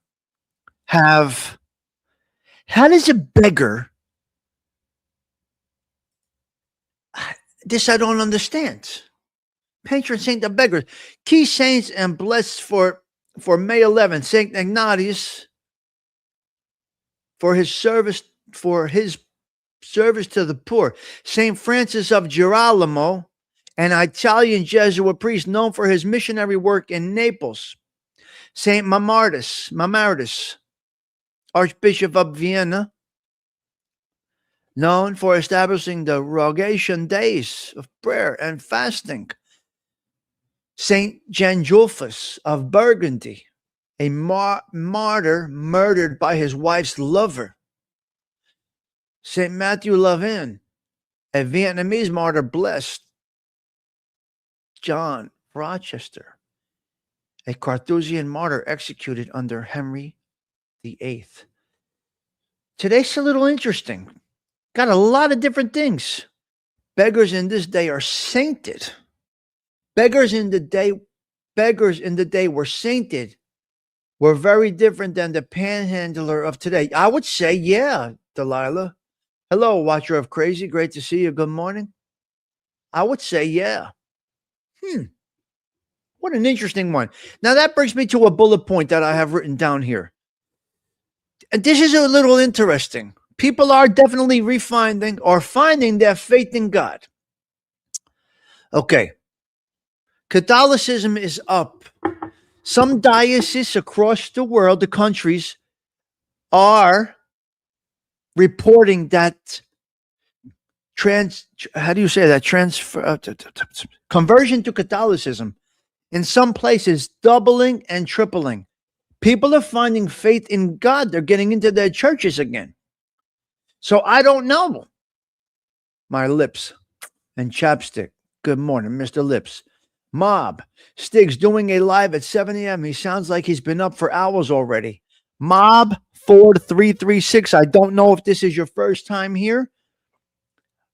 this I don't understand. Patron saint of beggars. Key saints and blessed for May 11th, Saint Ignatius for his service to the poor. St. Francis of Girolamo, an Italian Jesuit priest known for his missionary work in Naples. Saint Mamardus, Archbishop of Vienna, known for establishing the Rogation days of prayer and fasting. Saint Gengulphus of Burgundy, a martyr murdered by his wife's lover. Saint Matthew Lavin, a Vietnamese martyr blessed. John Rochester, a Carthusian martyr executed under Henry VIII. Today's a little interesting. Got a lot of different things. Beggars in this day are sainted. Beggars in the day were sainted. Were very different than the panhandler of today. I would say, yeah, Delilah. Hello, watcher of crazy. Great to see you. Good morning. I would say, yeah. What an interesting one. Now that brings me to a bullet point that I have written down here. And this is a little interesting. People are definitely refining or finding their faith in God. Okay. Catholicism is up. Some dioceses across the world, the countries, are reporting that conversion to Catholicism in some places doubling and tripling. People are finding faith in God. They're getting into their churches again. So I don't know. My lips and chapstick. Good morning, Mr. Lips. Mob. Stigs doing a live at 7 a.m. He sounds like he's been up for hours already. Mob 4336. I don't know if this is your first time here.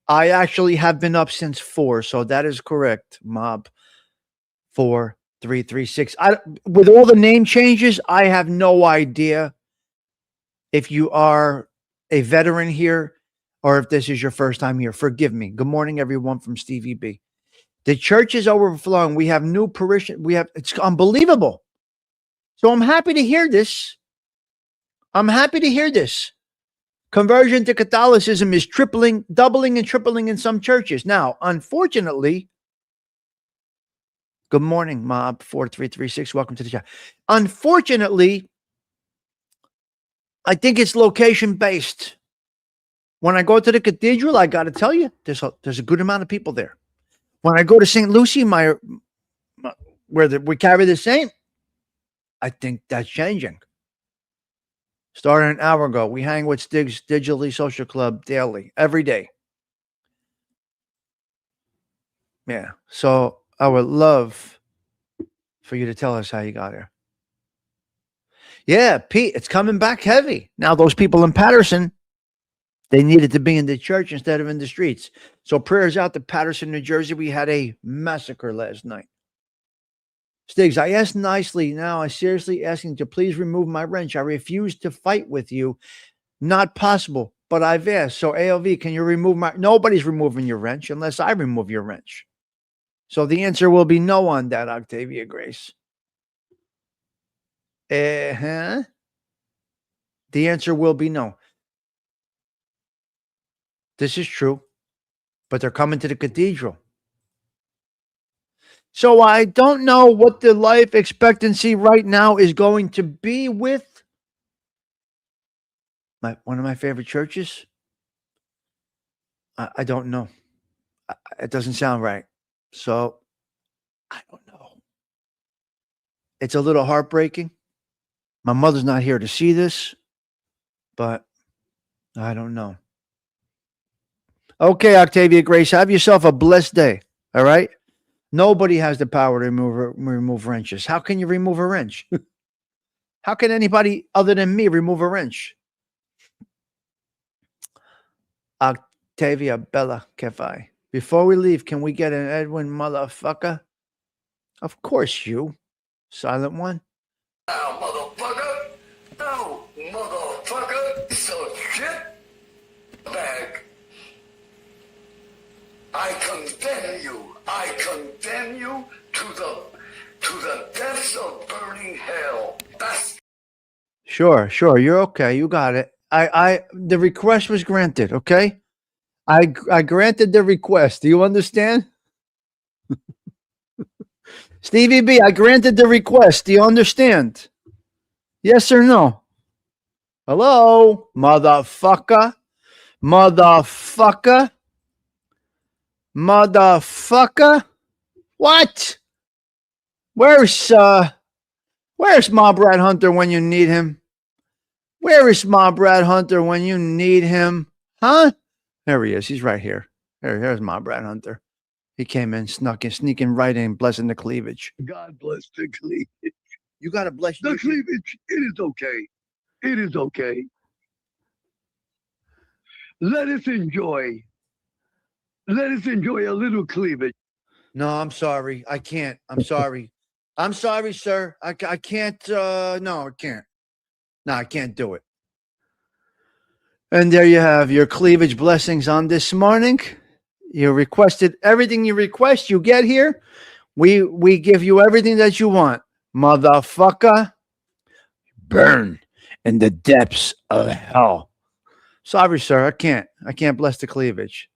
I actually have been up since 4, so that is correct. Mob 4336. With all the name changes, I have no idea if you are a veteran here or if this is your first time here. Forgive me. Good morning, everyone, from Stevie B. The church is overflowing. We have new parishioners. It's unbelievable. So I'm happy to hear this. Conversion to Catholicism is doubling and tripling in some churches. Now, unfortunately, good morning, Mob 4336. Welcome to the chat. Unfortunately, I think it's location based. When I go to the cathedral, I got to tell you, there's a good amount of people there. When I go to St. Lucie, where we carry the saint, I think that's changing. Started an hour ago. We hang with Stigs Digitally Social Club daily, every day. Yeah. So I would love for you to tell us how you got here. Yeah, Pete, it's coming back heavy. Now, those people in Patterson, they needed to be in the church instead of in the streets. So prayers out to Patterson, New Jersey. We had a massacre last night. Stigs, I asked nicely. Now I seriously asking to please remove my wrench. I refuse to fight with you. Not possible, but I've asked. So AOV, can you remove nobody's removing your wrench unless I remove your wrench. So the answer will be no on that, Octavia Grace. The answer will be no. This is true, but they're coming to the cathedral. So I don't know what the life expectancy right now is going to be with one of my favorite churches. I don't know. It doesn't sound right. So I don't know. It's a little heartbreaking. My mother's not here to see this, but I don't know. Okay, Octavia Grace, have yourself a blessed day. All right. Nobody has the power to remove wrenches. How can you remove a wrench? How can anybody other than me remove a wrench? Octavia Bella Kawfee. Before we leave, can we get an Edwin motherfucker? Of course, you silent one. Now, motherfucker. No, motherfucker. So shit bag. I condemn you. I condemn you to the depths of burning hell. That's Sure. You're okay. You got it. The request was granted. Okay. I granted the request. Do you understand? Stevie B, I granted the request. Do you understand? Yes or no? Hello, motherfucker. Motherfucker. Motherfucker. What? Where's Mob Rat Hunter when you need him? Where is Mob Rat Hunter when you need him? Huh? There he is. He's right here. Here's Mob Rat Hunter. He came in, snuck in, sneaking right in, blessing the cleavage. God bless the cleavage. You got to bless The cleavage, it is okay. It is okay. Let us enjoy a little cleavage. No, I'm sorry. I can't. I'm sorry. I'm sorry, sir. I can't. No, I can't. No, I can't do it. And there you have your cleavage blessings on this morning. You requested everything you request. You get here. We give you everything that you want. Motherfucker. Burn in the depths of hell. Sorry, sir. I can't. I can't bless the cleavage.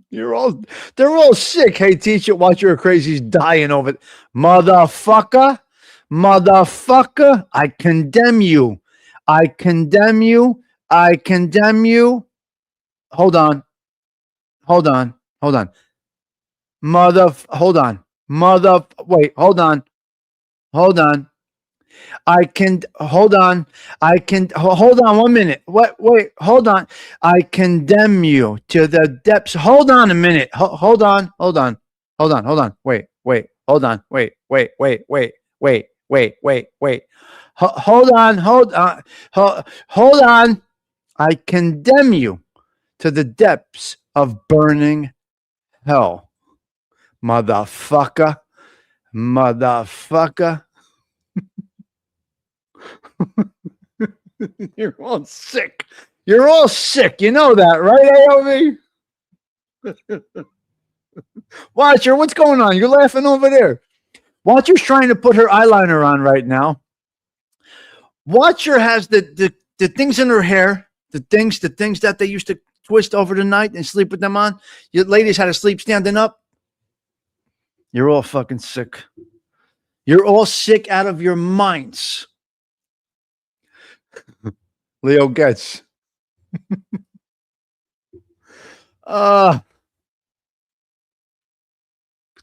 They're all sick. Hey, teacher, watch your crazies dying over it. Motherfucker. Motherfucker. I condemn you. I condemn you. I condemn you. Hold on. Hold on. Hold on. Hold on. Wait, hold on. Hold on. Hold on. Hold on 1 minute. Wait, hold on. I condemn you to the depths. Hold on a minute. Hold on. Hold on. Hold on. Hold on. Wait. Hold on. Wait. Hold on. Hold on. I condemn you to the depths of burning hell. Motherfucker. Motherfucker. You're all sick. You're all sick. You know that, right, AOV? Watcher, what's going on? You're laughing over there. Watcher's trying to put her eyeliner on right now. Watcher has the things in her hair, the things that they used to twist over the night and sleep with them on. You ladies had to sleep standing up. You're all fucking sick. You're all sick out of your minds. Leo gets.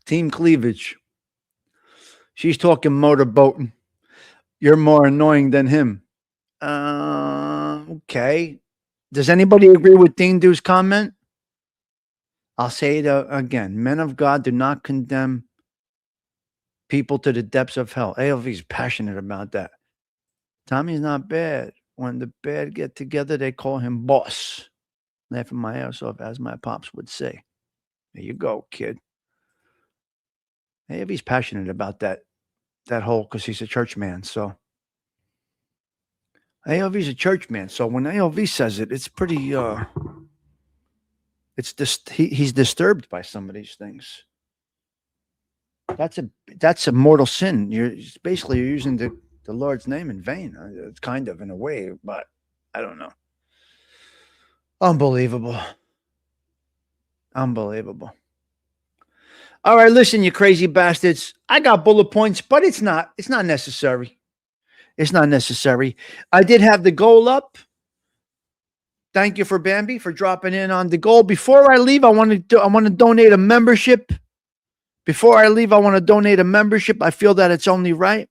Team cleavage. She's talking motorboating. You're more annoying than him. Okay. Does anybody agree with Dean Dew's comment? I'll say it again. Men of God do not condemn people to the depths of hell. ALV's passionate about that. Tommy's not bad. When the bad get together, they call him boss. Laughing my ass off, as my pops would say. There you go, kid. ALV's passionate about that whole, because he's a church man. So ALV's a church man. So when ALV says it, it's pretty, he's disturbed by some of these things. That's a mortal sin. You're using the Lord's name in vain. It's kind of, in a way, but I don't know. Unbelievable. Unbelievable. All right, listen, you crazy bastards. I got bullet points, but it's not necessary. It's not necessary. I did have the goal up. Thank you for Bambi for dropping in on the goal. Before I leave, I want to donate a membership. Before I leave, I want to donate a membership. I feel that it's only right.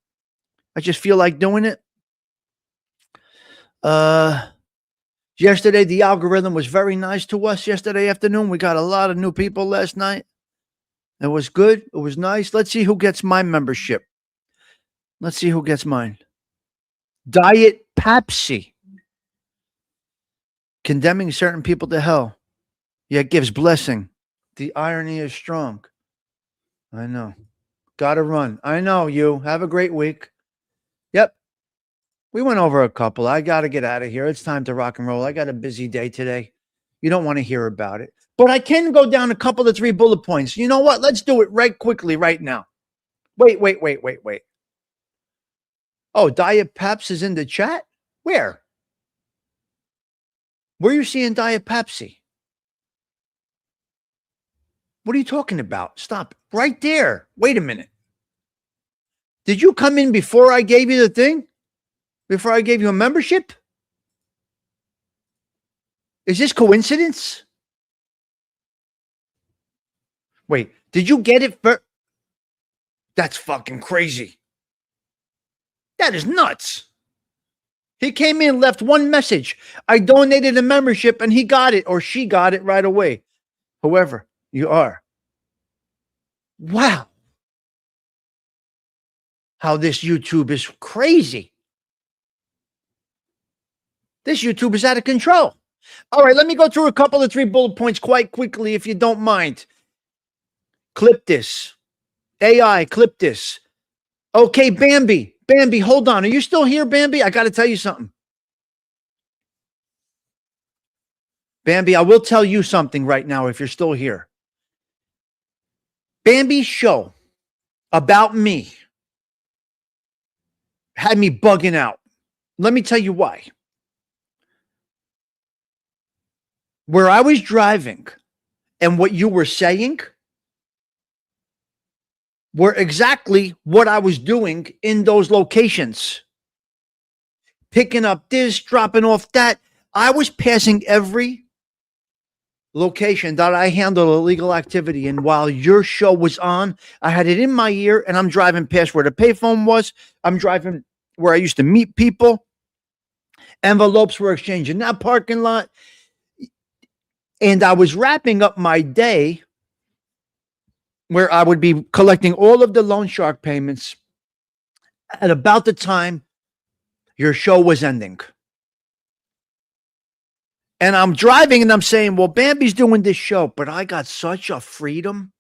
I just feel like doing it. Yesterday, the algorithm was very nice to us yesterday afternoon. We got a lot of new people last night. It was good. It was nice. Let's see who gets my membership. Let's see who gets mine. Diet Pepsi. Condemning certain people to hell, yet gives blessing. The irony is strong. I know. Gotta run. I know you. Have a great week. Yep. We went over a couple. I got to get out of here. It's time to rock and roll. I got a busy day today. You don't want to hear about it. But I can go down a couple of 3 bullet points. You know what? Let's do it right quickly right now. Wait. Oh, Diet Peps is in the chat? Where? Where are you seeing Diet Pepsi? What are you talking about? Stop. Right there. Wait a minute. Did you come in before I gave you the thing? Before I gave you a membership? Is this coincidence? Wait, did you get it first? That's fucking crazy. That is nuts. He came in, left one message. I donated a membership and he got it or she got it right away. Whoever you are. Wow. How this YouTube is crazy. This YouTube is out of control. All right, let me go through a couple of 3 bullet points quite quickly if you don't mind. Clip this. AI, clip this. Okay, Bambi. Bambi, hold on. Are you still here, Bambi? I got to tell you something. Bambi, I will tell you something right now if you're still here. Bambi's show about me had me bugging out. Let me tell you why. Where I was driving and what you were saying were exactly what I was doing in those locations. Picking up this, dropping off that. I was passing every location that I handle illegal activity. And while your show was on, I had it in my ear and I'm driving past where the payphone was. I'm driving where I used to meet people. Envelopes were exchanged in that parking lot. And I was wrapping up my day where I would be collecting all of the loan shark payments at about the time your show was ending. And I'm driving and I'm saying, well, Bambi's doing this show, but I got such a freedom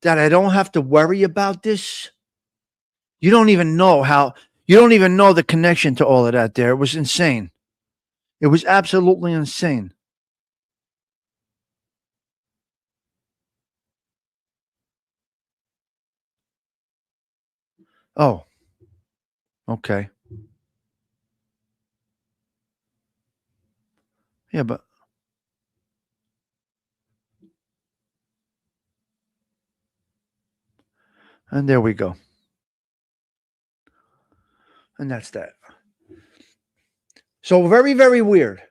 that I don't have to worry about this. You don't even know the connection to all of that there. It was insane. It was absolutely insane. Oh, okay. Yeah, but and there we go. And that's that. So very, very weird.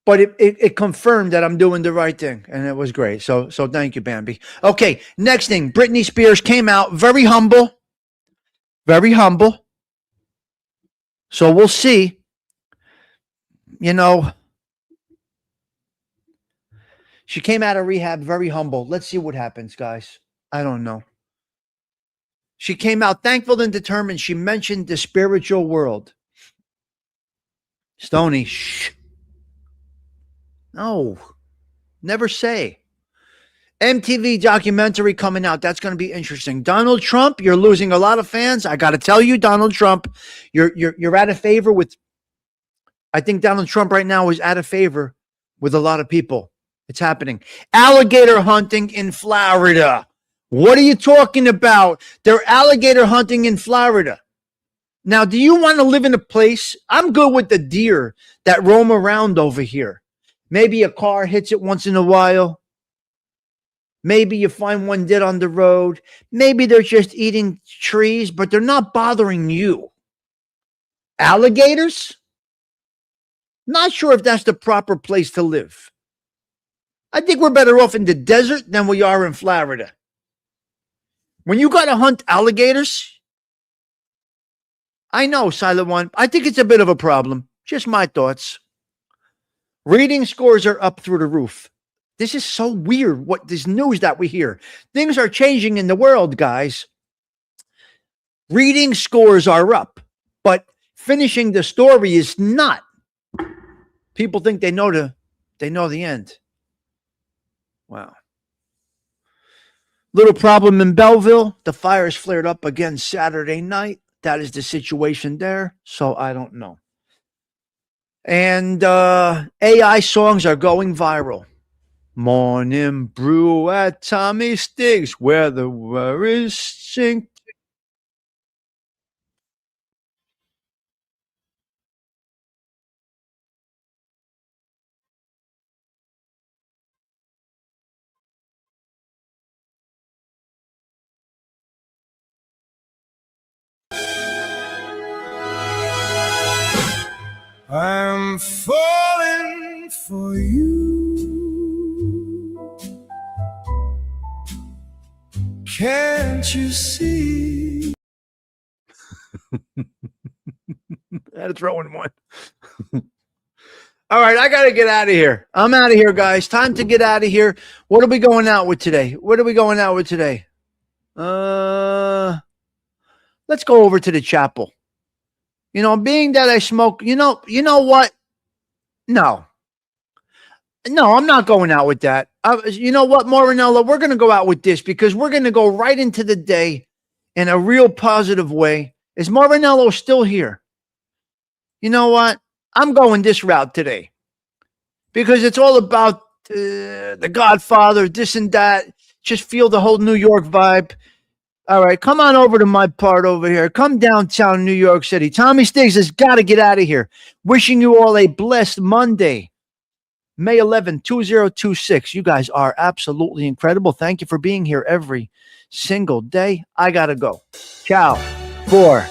But it confirmed that I'm doing the right thing. And it was great. So thank you, Bambi. Okay, next thing. Britney Spears came out very humble. Very humble. So we'll see. You know, she came out of rehab very humble. Let's see what happens, guys. I don't know. She came out thankful and determined. She mentioned the spiritual world. Stony, shh. No, never say. MTV documentary coming out. That's going to be interesting. Donald Trump, you're losing a lot of fans. I got to tell you, Donald Trump, you're out of favor with. I think Donald Trump right now is out of favor with a lot of people. It's happening. Alligator hunting in Florida. What are you talking about? They're alligator hunting in Florida. Now, do you want to live in a place? I'm good with the deer that roam around over here. Maybe a car hits it once in a while. Maybe you find one dead on the road. Maybe they're just eating trees, but they're not bothering you. Alligators? Not sure if that's the proper place to live. I think we're better off in the desert than we are in Florida. When you got to hunt alligators, I know, Silent One, I think it's a bit of a problem. Just my thoughts. Reading scores are up through the roof. This is so weird, what this news that we hear. Things are changing in the world, guys. Reading scores are up, but finishing the story is not. People think they know the end. Wow. Little problem in Belleville. The fires flared up again Saturday night. That is the situation there. So I don't know. And AI songs are going viral. Morning brew at Tommy Stigs, where the worries sink I'm falling for you. Can't you see? I had to throw in one. All right, I got to get out of here. I'm out of here, guys. Time to get out of here. What are we going out with today? Let's go over to the chapel. You know, being that I smoke, you know what? No, I'm not going out with that. You know what, Morinella? We're going to go out with this because we're going to go right into the day in a real positive way. Is Morinello still here? You know what? I'm going this route today because it's all about the Godfather, this and that. Just feel the whole New York vibe. All right, come on over to my part over here. Come downtown New York City. Tommy Stigs has got to get out of here. Wishing you all a blessed Monday, May 11, 2026. You guys are absolutely incredible. Thank you for being here every single day. I got to go. Ciao. For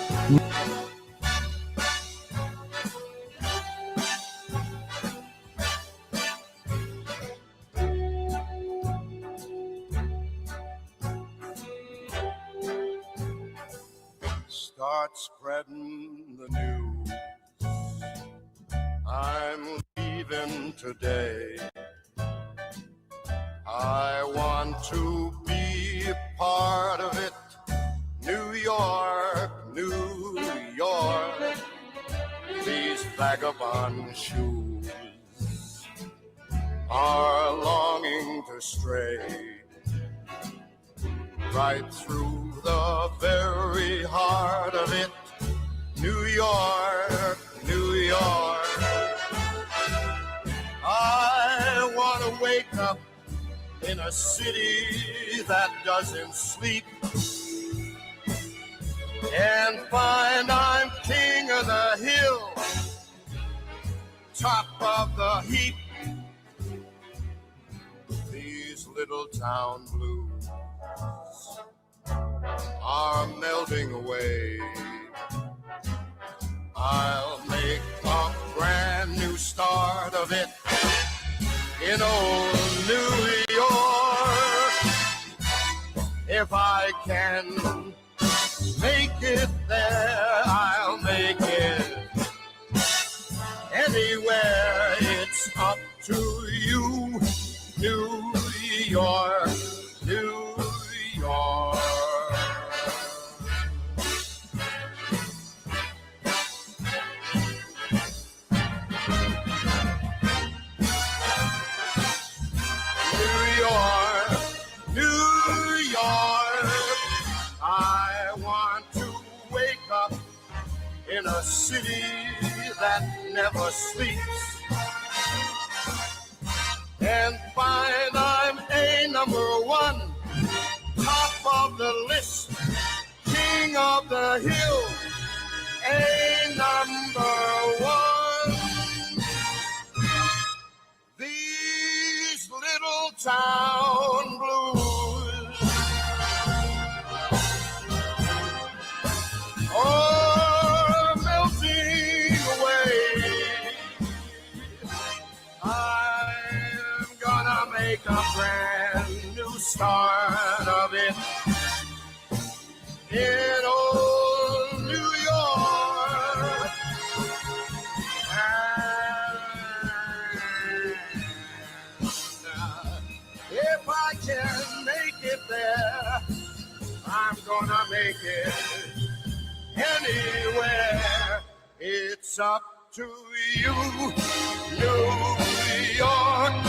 Start spreading the news. I'm leaving today. I want to be a part of it. New York, New York. These vagabond shoes are longing to stray right through the very heart of it. New York, New York. I want to wake up in a city that doesn't sleep and find I'm king of the hill, top of the heap. These little town blues are melting away. I'll make a brand new start of it in old New York. If I can make it there, I'll make it anywhere. It's up to you, New York, New York. In a city that never sleeps and find I'm a number one, top of the list, king of the hill, a number one. These little town blues, oh, make a brand new start of it in old New York. And if I can make it there, I'm gonna make it anywhere. It's up to you, New York.